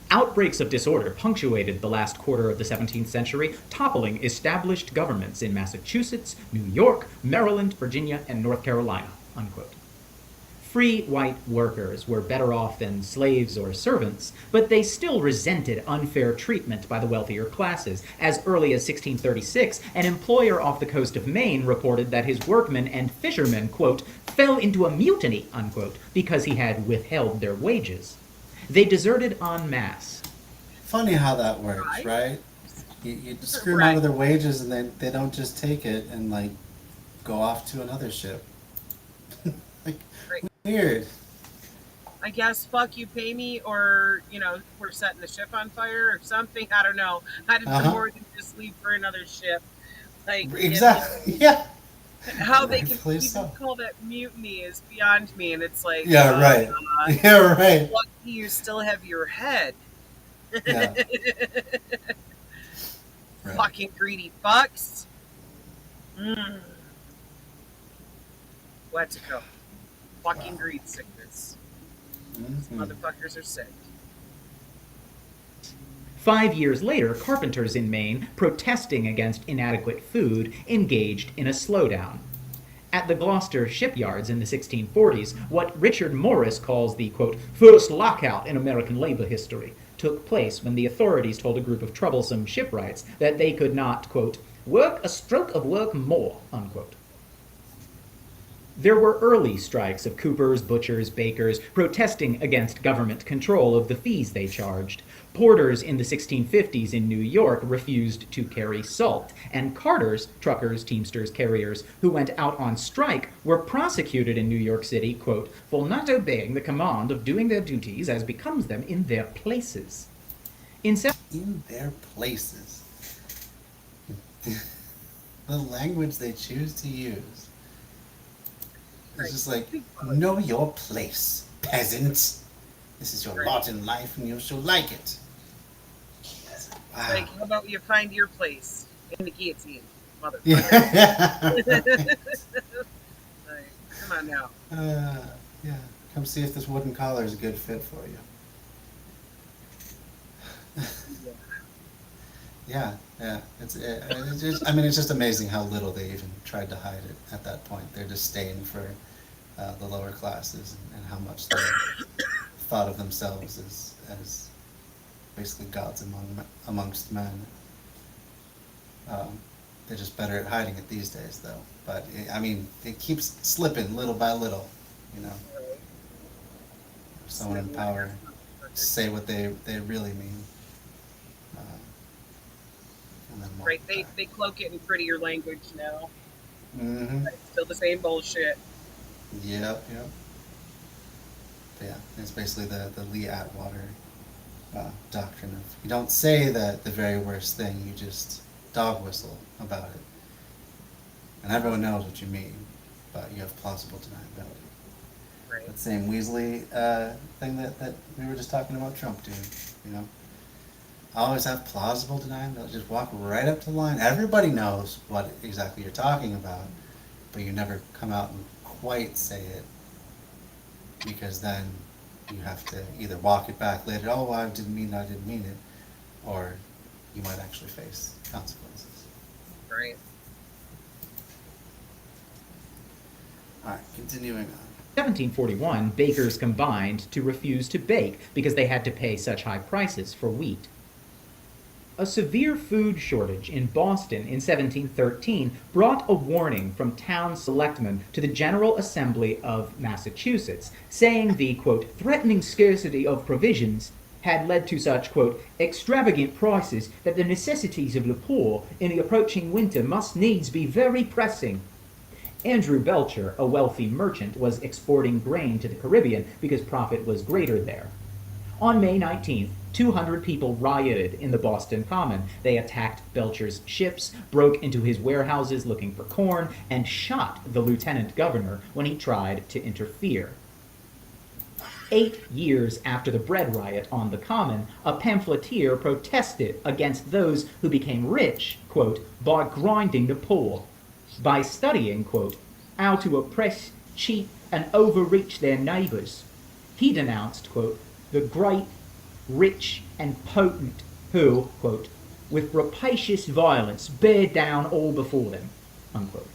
"Outbreaks of disorder punctuated the last quarter of the 17th century, toppling established governments in Massachusetts, New York, Maryland, Virginia, and North Carolina," unquote. Free white workers were better off than slaves or servants, but they still resented unfair treatment by the wealthier classes. As early as 1636, an employer off the coast of Maine reported that his workmen and fishermen, quote, "fell into a mutiny," unquote, because he had withheld their wages. They deserted en masse. Funny how that works, right? You screw them out of their wages, and then they don't just take it and like go off to another ship. Like, weird. I guess fuck you, pay me, or we're setting the ship on fire or something. I don't know. How did the more than just leave for another ship? Like exactly, yeah. How they can Rightfully even so. call that mutiny is beyond me, and it's like, Yeah, right. Yeah, right. lucky you still have your head. Yeah. Right. Fucking greedy fucks. Let's go. Fucking greed sickness. Motherfuckers are sick. 5 years later, carpenters in Maine, protesting against inadequate food, engaged in a slowdown. At the Gloucester shipyards in the 1640s, what Richard Morris calls the, quote, "first lockout in American labor history," took place when the authorities told a group of troublesome shipwrights that they could not, quote, "work a stroke of work more," unquote. There were early strikes of coopers, butchers, bakers, protesting against government control of the fees they charged. Porters in the 1650s in New York refused to carry salt, and carters, truckers, teamsters, carriers, who went out on strike were prosecuted in New York City, quote, "for not obeying the command of doing their duties as becomes them in their places." In their places. The language they choose to use. It's just like, know your place, peasant. This is your lot in life, and you shall like it. Wow. Like, how about you find your place in the guillotine, motherfucker? Yeah. Like, come on now. Yeah. Come see if this wooden collar is a good fit for you. Yeah. It's just, I mean, it's just amazing how little they even tried to hide it at that point. They're disdain for the lower classes, and how much they thought of themselves as basically gods amongst men. They're just better at hiding it these days, though. But I mean, it keeps slipping little by little, you know. Someone in power say what they really mean. Right, they cloak it in prettier language now. Mm-hmm. But it's still the same bullshit. Yep. But yeah, it's basically the Lee Atwater doctrine of you don't say the very worst thing, you just dog whistle about it. And everyone knows what you mean, but you have plausible deniability. Right. That same Weasley thing that we were just talking about Trump doing, you know? Always have plausible deniability. Just walk right up to the line. Everybody knows what exactly you're talking about, but you never come out and quite say it, because then you have to either walk it back later, oh, well, I didn't mean it, or you might actually face consequences. Right. All right, continuing on. 1741, bakers combined to refuse to bake because they had to pay such high prices for wheat. A severe food shortage in Boston in 1713 brought a warning from town selectmen to the General Assembly of Massachusetts, saying the, quote, threatening scarcity of provisions had led to such, quote, extravagant prices that the necessities of the poor in the approaching winter must needs be very pressing. Andrew Belcher, a wealthy merchant, was exporting grain to the Caribbean because profit was greater there. On May 19th, 200 people rioted in the Boston Common. They attacked Belcher's ships, broke into his warehouses looking for corn, and shot the lieutenant governor when he tried to interfere. 8 years after the bread riot on the Common, a pamphleteer protested against those who became rich, quote, by grinding the poor, by studying, quote, how to oppress, cheat, and overreach their neighbors. He denounced, quote, the great, rich, and potent who, quote, with rapacious violence bear down all before them, unquote.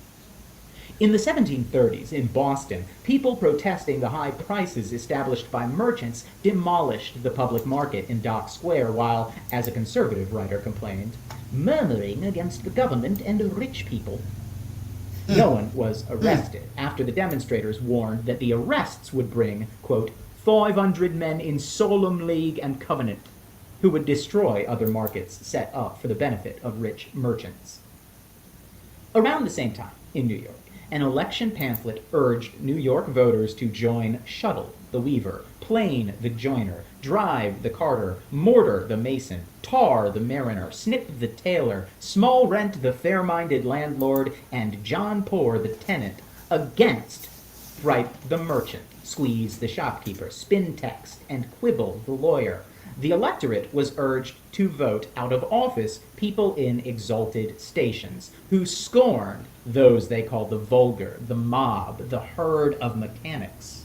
In the 1730s, in Boston, people protesting the high prices established by merchants demolished the public market in Dock Square while, as a conservative writer complained, murmuring against the government and the rich people. No one was arrested after the demonstrators warned that the arrests would bring, quote, 500 men in solemn league and covenant, who would destroy other markets set up for the benefit of rich merchants. Around the same time, in New York, an election pamphlet urged New York voters to join Shuttle, the weaver, Plane, the joiner, Drive, the carter, Mortar, the mason, Tar, the mariner, Snip, the tailor, Small Rent, the fair-minded landlord, and John Poor, the tenant, against Bright, the merchant, Squeeze, the shopkeeper, Spin Text, and Quibble, the lawyer. The electorate was urged to vote out of office people in exalted stations, who scorned those they called the vulgar, the mob, the herd of mechanics.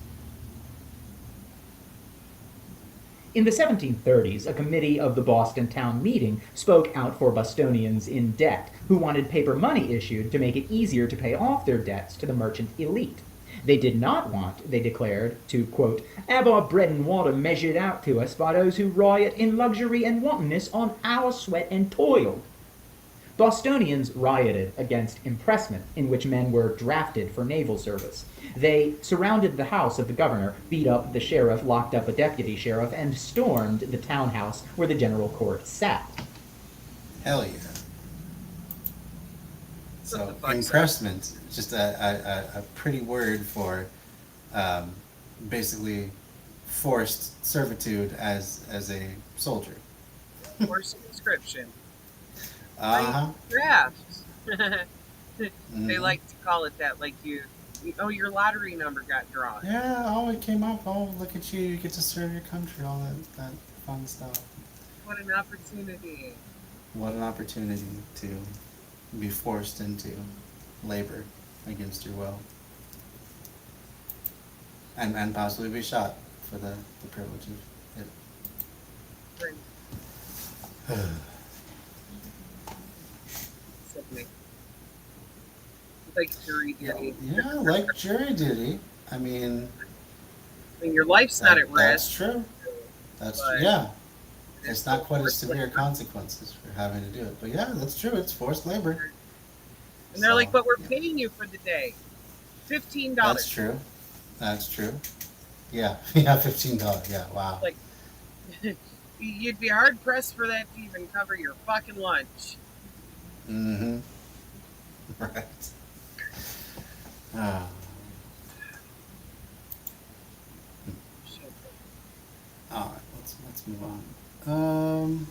In the 1730s, a committee of the Boston town meeting spoke out for Bostonians in debt, who wanted paper money issued to make it easier to pay off their debts to the merchant elite. They did not want, they declared, to, quote, have our bread and water measured out to us by those who riot in luxury and wantonness on our sweat and toil. Bostonians rioted against impressment, in which men were drafted for naval service. They surrounded the house of the governor, beat up the sheriff, locked up a deputy sheriff, and stormed the townhouse where the general court sat. Hell yeah. So impressment, just a pretty word for basically forced servitude as a soldier. Forced conscription. Uh-huh. Drafts. They Mhm. like to call it that, like oh, your lottery number got drawn. Yeah, oh, it came up. Oh, look at you. You get to serve your country. All that fun stuff. What an opportunity. What an opportunity to be forced into labor against your will. And possibly be shot for the privilege of it. Right. Sydney. Like jury duty. Yeah, like jury duty. I mean, Your life's not at that's risk. true. That's But yeah. it's It's not quite as forced severe labor. consequences for having to do it. But yeah, that's true. It's forced labor. And they're So, like, but we're yeah. paying you for the day. $15. That's true. That's true. Yeah, yeah, $15. Yeah, wow. Like, you'd be hard pressed for that to even cover your fucking lunch. Mm-hmm. Right. Ah. Shit. All right, let's move on. Um,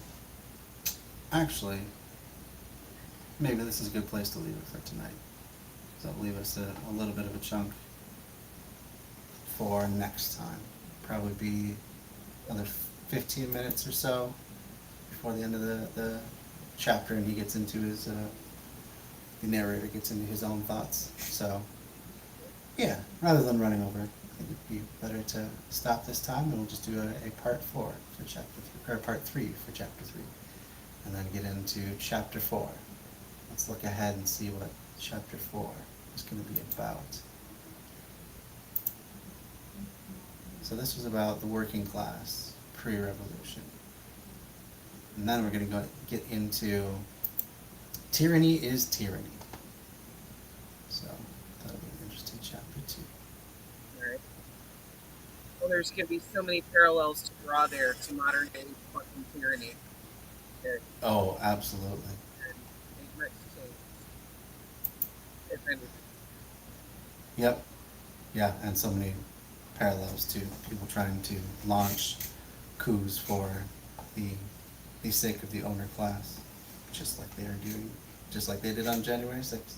actually, maybe this is a good place to leave it for tonight. So that'll leave us a little bit of a chunk for next time. Probably be another 15 minutes or so before the end of the chapter, and he gets into his, the narrator gets into his own thoughts. So, yeah, rather than running over, I think it'd be better to stop this time, and we'll just do a part 4 for chapter 3, or part 3 for chapter 3, and then get into chapter 4. Let's look ahead and see what chapter 4 is going to be about. So this was about the working class pre-revolution. And then we're going to get into tyranny is tyranny. So that'll be an interesting chapter 2. Right. Well, there's going to be so many parallels to draw there to modern day fucking tyranny. Oh, absolutely. And a much change. If anything. Yep. Yeah, and so many parallels to people trying to launch coups for the sake of the owner class, just like they are doing, just like they did on January 6th.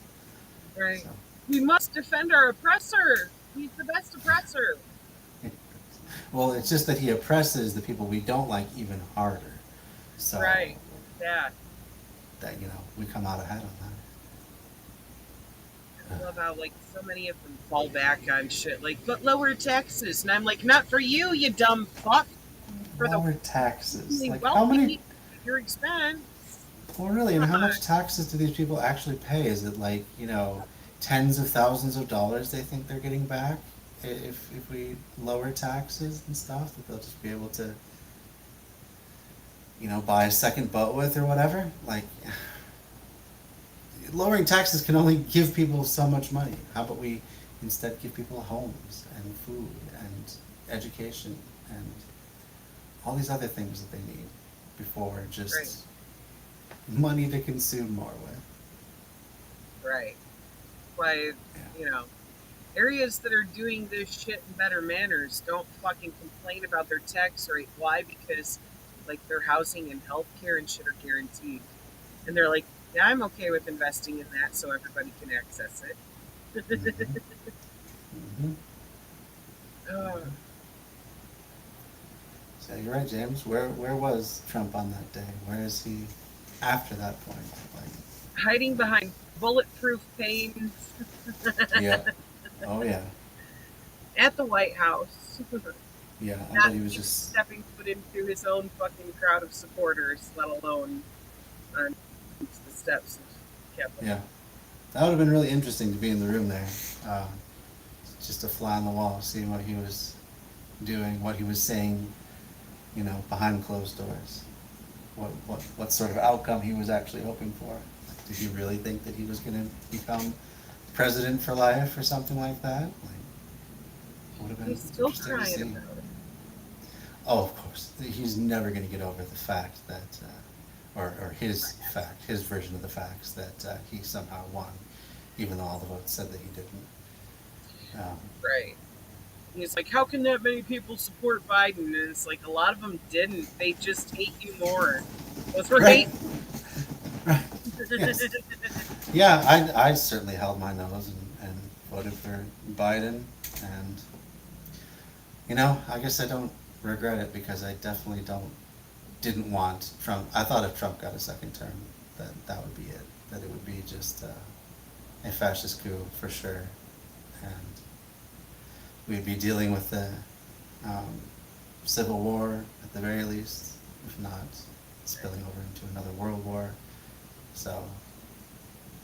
Right. So. We must defend our oppressor. He's the best oppressor. Well, it's just that he oppresses the people we don't like even harder. So Right. Yeah. that, we come out ahead on that. I love how like so many of them fall back on shit like, but lower taxes, and I'm like, not for you, you dumb fuck. For Lower taxes. the Like wealthy, how many? at your expense. Well, really, and how much taxes do these people actually pay? Is it like tens of thousands of dollars they think they're getting back if we lower taxes and stuff that they'll just be able to buy a second boat with or whatever? Like, lowering taxes can only give people so much money. How about we instead give people homes and food and education and all these other things that they need before just Right. money to consume more with. Right. Why, areas that are doing this shit in better manners don't fucking complain about their tax rate. Why? Because, like, their housing and healthcare and shit are guaranteed. And they're like, yeah, I'm okay with investing in that so everybody can access it. Mm-hmm. Oh, So you're right, James. Where was Trump on that day? Where is he after that point? hiding behind bulletproof panes Yeah. Oh yeah. at the White House. Yeah. I Not bet he was even just. stepping foot into his own fucking crowd of supporters, let alone on the steps of Capitol. Yeah. That would have been really interesting to be in the room there. Just a fly on the wall, seeing what he was doing, what he was saying, behind closed doors. What sort of outcome he was actually hoping for. Like, did he really think that he was going to become president for life or something like that? Would have been He's still interesting to crying see. about it. Oh, of course. He's never going to get over the fact that, or his fact, his version of the facts that he somehow won, even though all the votes said that he didn't. Right. He's like, how can that many people support Biden? And it's like, a lot of them didn't. They just hate you more. Those were Right. hate. Right. Yes. Yeah, I certainly held my nose and voted for Biden, and I guess I don't regret it because I definitely didn't want Trump. I thought if Trump got a second term, that would be it. That it would be just a fascist coup for sure, and we'd be dealing with the Civil War at the very least, if not spilling over into another world war. So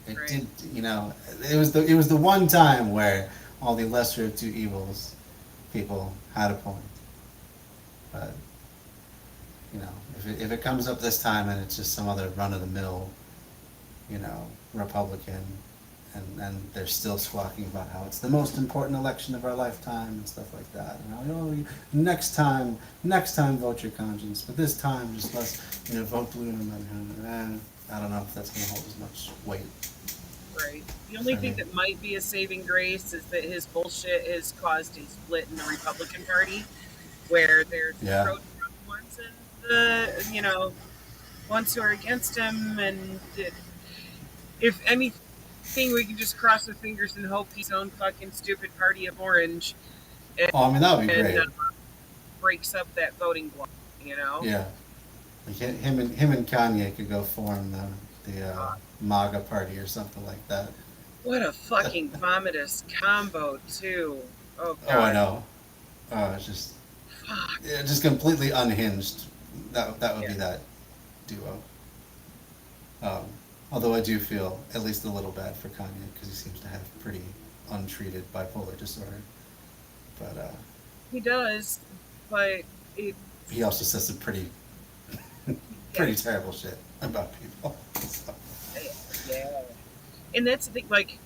it Right. did, it was the one time where all the lesser of two evils people had a point. But if it comes up this time and it's just some other run of the mill, Republican, and they're still squawking about how it's the most important election of our lifetime and stuff like that. Next time vote your conscience, but this time just let's vote blue no matter. I don't know if that's going to hold as much weight. Right. The only thing that might be a saving grace is that his bullshit has caused a split in the Republican Party, where there's Yeah. pro-Trump ones and the ones who are against him, and if anything, we can just cross our fingers and hope he's own fucking stupid party of orange Oh, I mean, that would be and great. breaks up that voting bloc. Yeah. Like him and Kanye could go form the MAGA party or something like that. What a fucking vomitous combo too. Oh god. Oh, I know. Oh, it's just Fuck. yeah, just completely unhinged. That would be that duo. Although I do feel at least a little bad for Kanye because he seems to have pretty untreated bipolar disorder. But He does, but it he also says some pretty terrible shit about people. So. yeah. And that's the thing, like,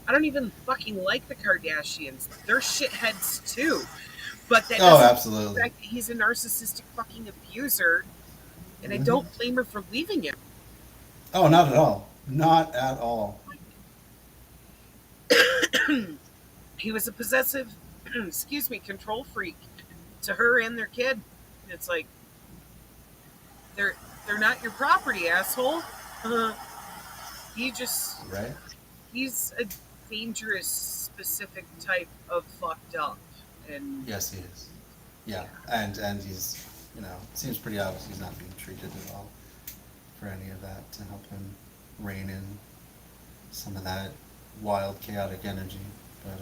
I don't even fucking like the Kardashians. They're shitheads too. But that Oh, doesn't absolutely. affect that he's a narcissistic fucking abuser, and I Mhm. don't blame her for leaving him. Oh, not at all. Not at all. He was a possessive, control freak to her and their kid. And it's like they're not your property, asshole. He just Right? he's a dangerous, specific type of fucked up, and Yes, he is. Yeah, and he's seems pretty obvious he's not being treated at all for any of that to help him rein in some of that wild, chaotic energy. But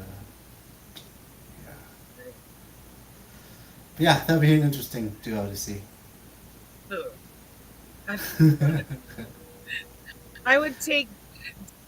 yeah, that'd be an interesting duo to see. ugh. I would take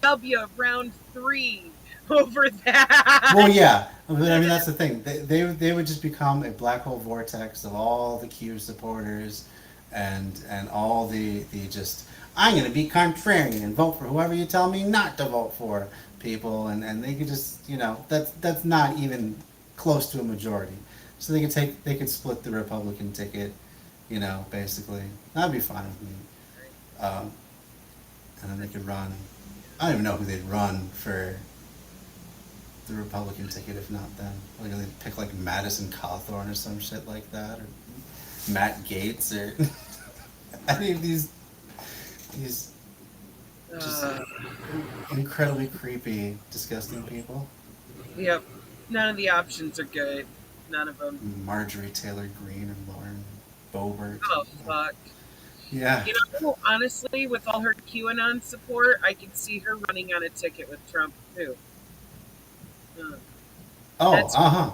W round 3 over that. Well, yeah, but I mean that's the thing. They would just become a black hole vortex of all the Q supporters, and all the just I'm going to be contrarian and vote for whoever you tell me not to vote for people, and they could just that's not even close to a majority. So they could split the Republican ticket, basically that'd be fine with me. And then they could run. I don't even know who they'd run for the Republican ticket if not them. Like they'd pick like Madison Cawthorn or some shit like that, or Matt Gaetz or any of these just incredibly creepy, disgusting people. Yep. None of the options are good. None of them. Marjorie Taylor Greene or Lauren Boebert. Oh fuck. Yeah. Honestly, with all her QAnon support, I could see her running on a ticket with Trump too. Oh, That's-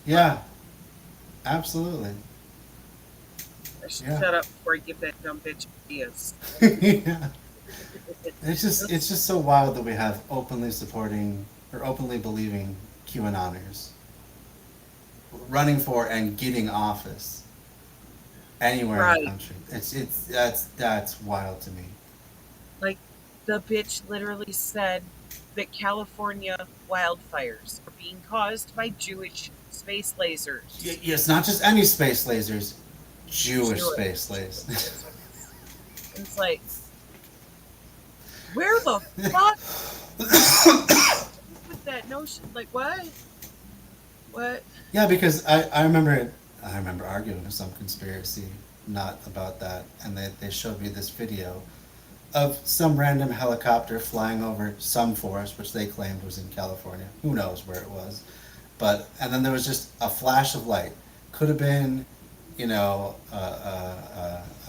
yeah. Absolutely. I should Yeah. shut up before I give that dumb bitch ideas. Yeah. It's just so wild that we have openly supporting or openly believing QAnoners running for and getting office anywhere in Right. the country. That's wild to me. Like, the bitch literally said that California wildfires are being caused by Jewish space lasers. It's not just any space lasers, Jewish Jewish. space lasers. It's like, where the fuck with that notion? Like, what? What? Yeah, because I remember arguing with some conspiracy nut about that, and they showed me this video of some random helicopter flying over some forest, which they claimed was in California. Who knows where it was? And then there was just a flash of light. Could have been, a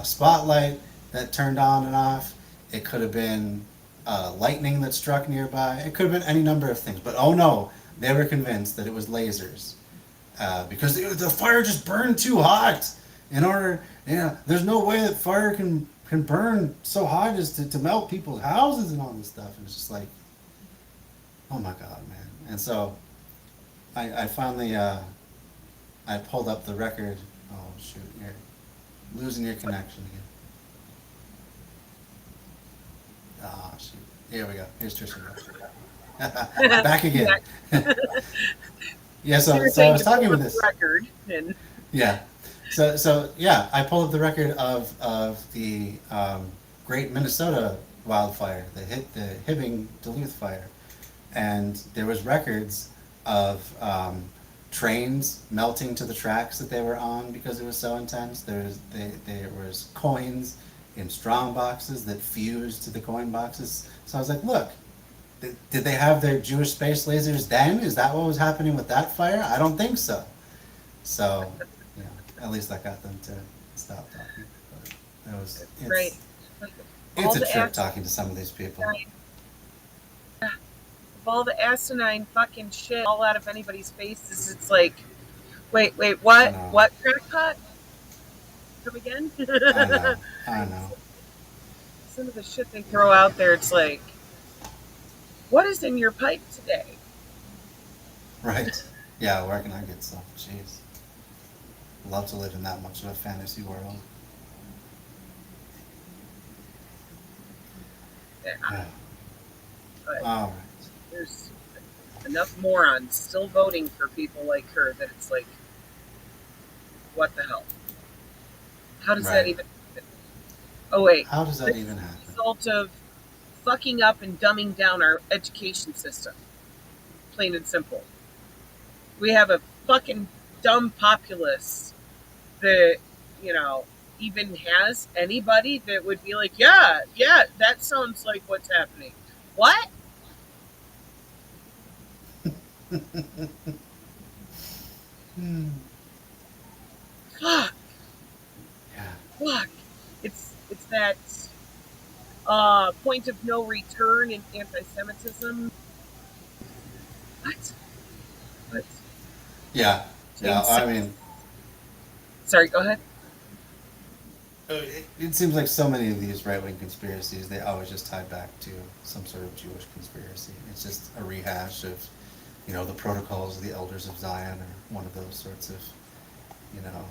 spotlight that turned on and off. It could have been lightning that struck nearby. It could have been any number of things. But oh no, they were convinced that it was lasers because the fire just burned too hot. There's no way that fire can burn so hot as to melt people's houses and all this stuff. And it's just like, oh my god, man. And so I finally I pulled up the record. Oh shoot, you're losing your connection again. Ah, shoot. Here we go. Here's Trisha. Back again. Yeah, so I was talking with this. Record and Yeah. So yeah, I pulled up the record of the Great Minnesota wildfire, the Hibbing Duluth fire, and there was records of trains melting to the tracks that they were on because it was so intense. There was coins in strong boxes that fused to the coin boxes. So I was like, look, did they have their Jewish space lasers then? Is that what was happening with that fire? I don't think so. So, you know, at least that got them to stop talking. But Right. It's a trip talking to some of these people. Of all the asinine fucking shit all out of anybody's faces, it's like, wait, what? What crackpot? Come again? I know. Some of the shit they throw out there, it's like, what is in your pipe today? Right. Yeah, where can I get some? Jeez. Love to live in that much of a fantasy world. Yeah. But All right. there's enough morons still voting for people like her that it's like, what the hell? How does that even happen? Oh, wait. How does that even happen? It's a result of fucking up and dumbing down our education system. Plain and simple. We have a fucking dumb populace that, you know, even has anybody that would be like, yeah, that sounds like what's happening. What? Fuck. Yeah. Fuck. It's that point of no return in anti-Semitism. What? Yeah. Yeah. I mean, sorry. Go ahead. it seems like so many of these right-wing conspiracies, they always just tie back to some sort of Jewish conspiracy. It's just a rehash of, you know, the protocols of the elders of Zion, or one of those sorts of, you know,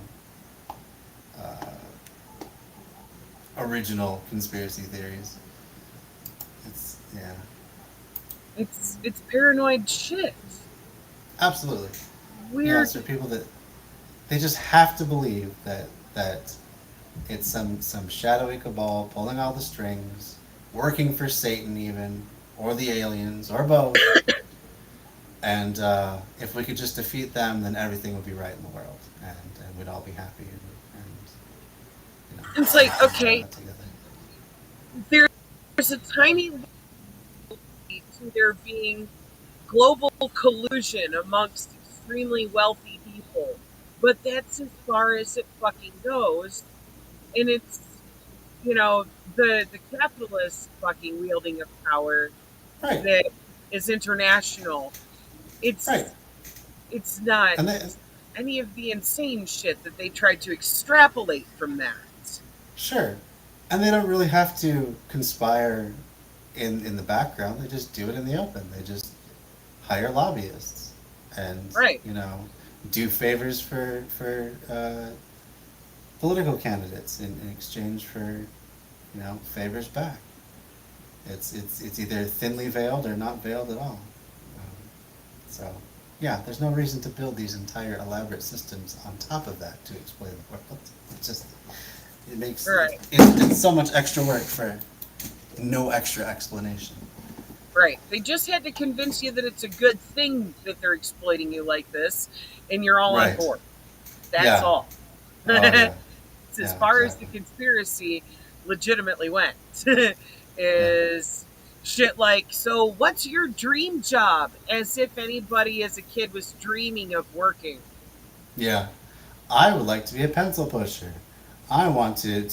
original conspiracy theories. It's paranoid shit. Absolutely. Weird. Yeah, so people that they just have to believe that it's some shadowy cabal pulling all the strings, working for Satan even, or the aliens, or both. And if we could just defeat them, then everything would be right in the world, and we'd all be happy. And you know, it's like, okay, there's a tiny to there being global collusion amongst extremely wealthy people, but that's as far as it fucking goes. And it's, you know, the capitalist fucking wielding of power that is international. It's it's not any of the insane shit that they tried to extrapolate from that. Sure. And they don't really have to conspire in the background. They just do it in the open. They just hire lobbyists and, you know, do favors for political candidates in exchange for, you know, favors back. It's either thinly veiled or not veiled at all. So, yeah, there's no reason to build these entire elaborate systems on top of that to explain the world. It makes it's so much extra work for no extra explanation. Right. They just had to convince you that it's a good thing that they're exploiting you like this, and you're all on board. That's all. It's as far as the conspiracy legitimately went. Is shit like, so what's your dream job? As if anybody as a kid was dreaming of working. Yeah. I would like to be a pencil pusher. I want to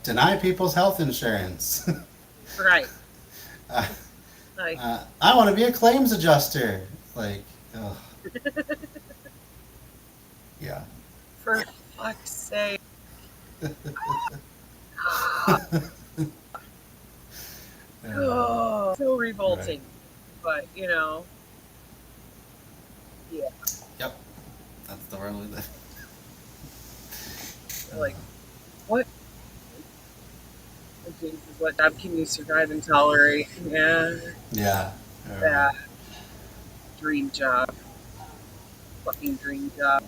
deny people's health insurance. Right. I want to be a claims adjuster. Like, ugh. Yeah. For fuck's sake. Oh, so revolting. But, you know. Yeah. Yep. That's the world we live. Like, what? Jesus, what job can you survive and tolerate? Yeah. Yeah. That dream job. Fucking dream job.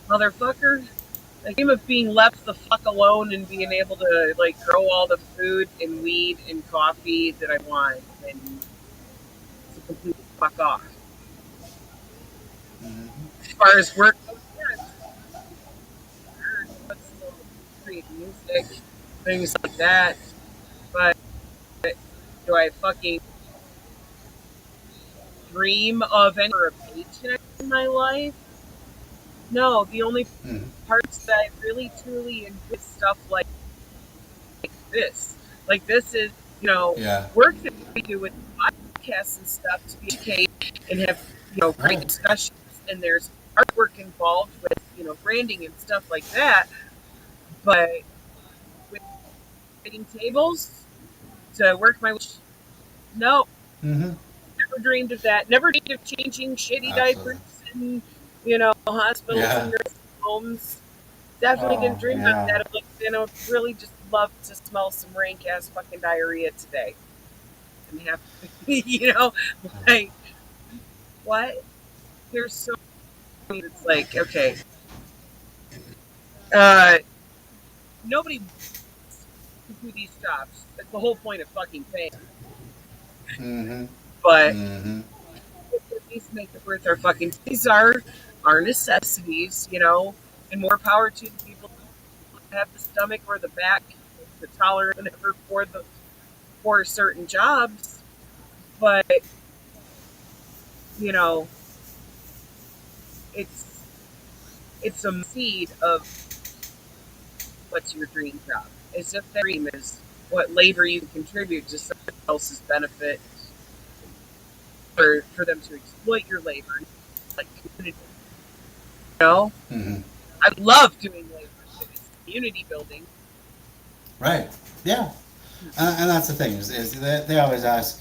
Motherfucker. The game of being left the fuck alone and being able to, like, grow all the food and weed and coffee that I want and to completely fuck off. Mhm. As far as work goes, yeah, let's create music, things like that. But do I fucking dream of any or a paycheck in my life? No, the only Mhm. parts that I really truly enjoy stuff this. Like this is, Yeah. work that we do with podcasts and stuff to be educated and have, great Right. discussions. And there's artwork involved with, branding and stuff like that. But with waiting tables to work my no, Mhm. never dreamed of that. Never dreamed of changing shitty Absolutely. diapers in, hospitals and Yeah. nursing homes. Definitely didn't Oh, dream about yeah. that. I'm like, really just love to smell some rank ass fucking diarrhea today. And have, like, what? There's so many. It's like, okay, uh, nobody wants to do these jobs. That's the whole point of fucking paying. Mhm. But Mhm. at least make it worth our fucking. These are our necessities, and more power to the people who have the stomach or the back, the tolerance, whatever for certain jobs. But you know, it's it's a seed of what's your dream job. As if that dream is what labor you can contribute to someone else's benefit, for them to exploit your labor, like community. Mhm. I love doing labor. It's community building. Right. Yeah. And that's the thing is that they always ask,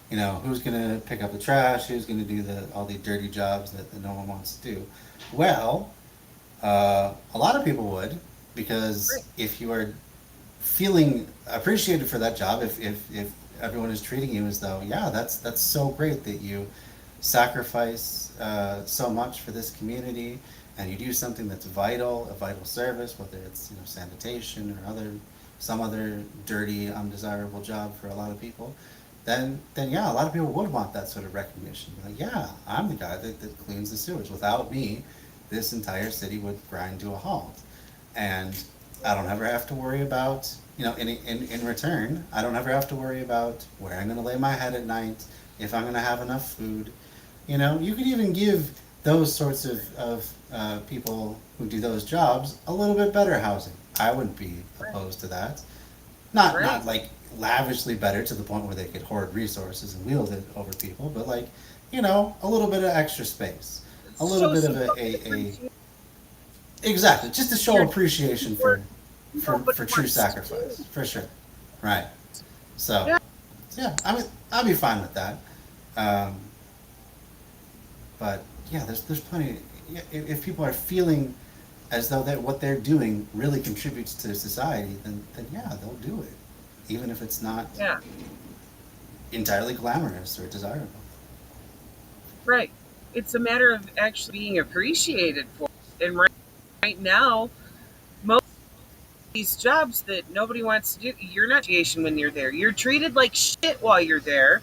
who's gonna pick up the trash, who's gonna do all the dirty jobs that no one wants to do. Well, a lot of people would, because Right. if you are feeling appreciated for that job, if everyone is treating you as though, yeah, that's so great that you sacrifice so much for this community, and you do something that's vital, a vital service, whether it's sanitation or some other dirty, undesirable job for a lot of people, then yeah, a lot of people would want that sort of recognition. Like, yeah, I'm the guy that cleans the sewage. Without me, this entire city would grind to a halt. And I don't ever have to worry about, in return, I don't ever have to worry about where I'm going to lay my head at night, if I'm going to have enough food. You could even give those sorts of people who do those jobs a little bit better housing. I wouldn't be Right. opposed to that. Not Right. like lavishly better to the point where they could hoard resources and wield it over people, but like, a little bit of extra space, a little Show bit of some a, fucking a appreciation. exactly, just to show You're appreciation doing work nobody for true wants to do. sacrifice, for sure. Right. So, Yeah. yeah, I mean, I'll be fine with that. Um, but yeah, there's plenty. Yeah, if people are feeling as though that what they're doing really contributes to society, then yeah, they'll do it, even if it's not Yeah. entirely glamorous or desirable. Right. It's a matter of actually being appreciated for it. And right now, most of these jobs that nobody wants to do, you're not appreciation when you're there. You're treated like shit while you're there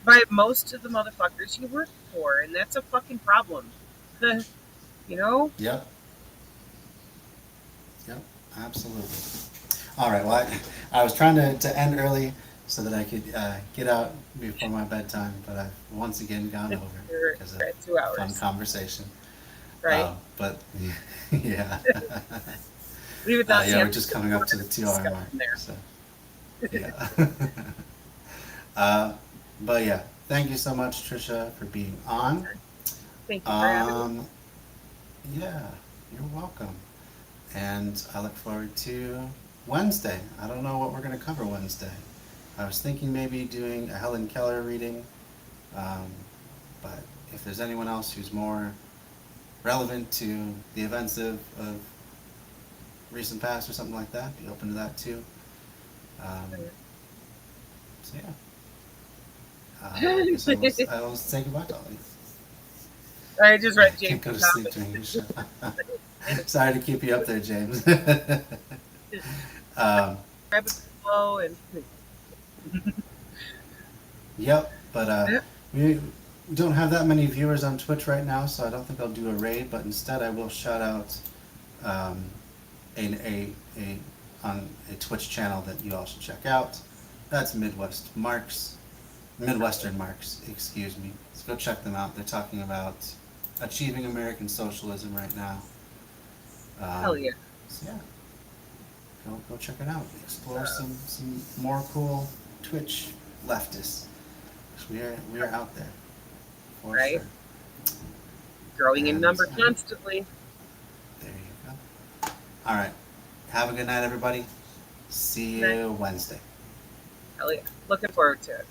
by most of the motherfuckers you work for, and that's a fucking problem. you know? Yep. Yep. Absolutely. All right. Well, I was trying to end early so that I could get out before my bedtime, but I've once again gone over You're because of at 2 fun hours, conversation. right? But yeah, Leave it that yeah, we're just coming up to the 2 hour mark. there. So yeah. But yeah, thank you so much, Trisha, for being on. Thank you for having me. Um, yeah, you're welcome. And I look forward to Wednesday. I don't know what we're going to cover Wednesday. I was thinking maybe doing a Helen Keller reading, um, but if there's anyone else who's more relevant to the events of recent past or something like that, be open to that too. Um, so yeah, I guess I will say goodbye to all of you. I just read Can't James' go to sleep comments. during your show. Sorry to keep you up there, James. um, Grab a pillow and yep, but we We don't have that many viewers on Twitch right now, so I don't think I'll do a raid, but instead I will shout out on a Twitch channel that you all should check out. That's Midwestern Marks, excuse me. So go check them out. They're talking about achieving American socialism right now. Hell yeah. So yeah, go check it out. Explore some more cool Twitch leftists. 'Cause we are out there. For Right. sure. Growing in And, number constantly. There you go. All right. Have a good night, everybody. See Good you Wednesday. Hell yeah. Looking forward to it.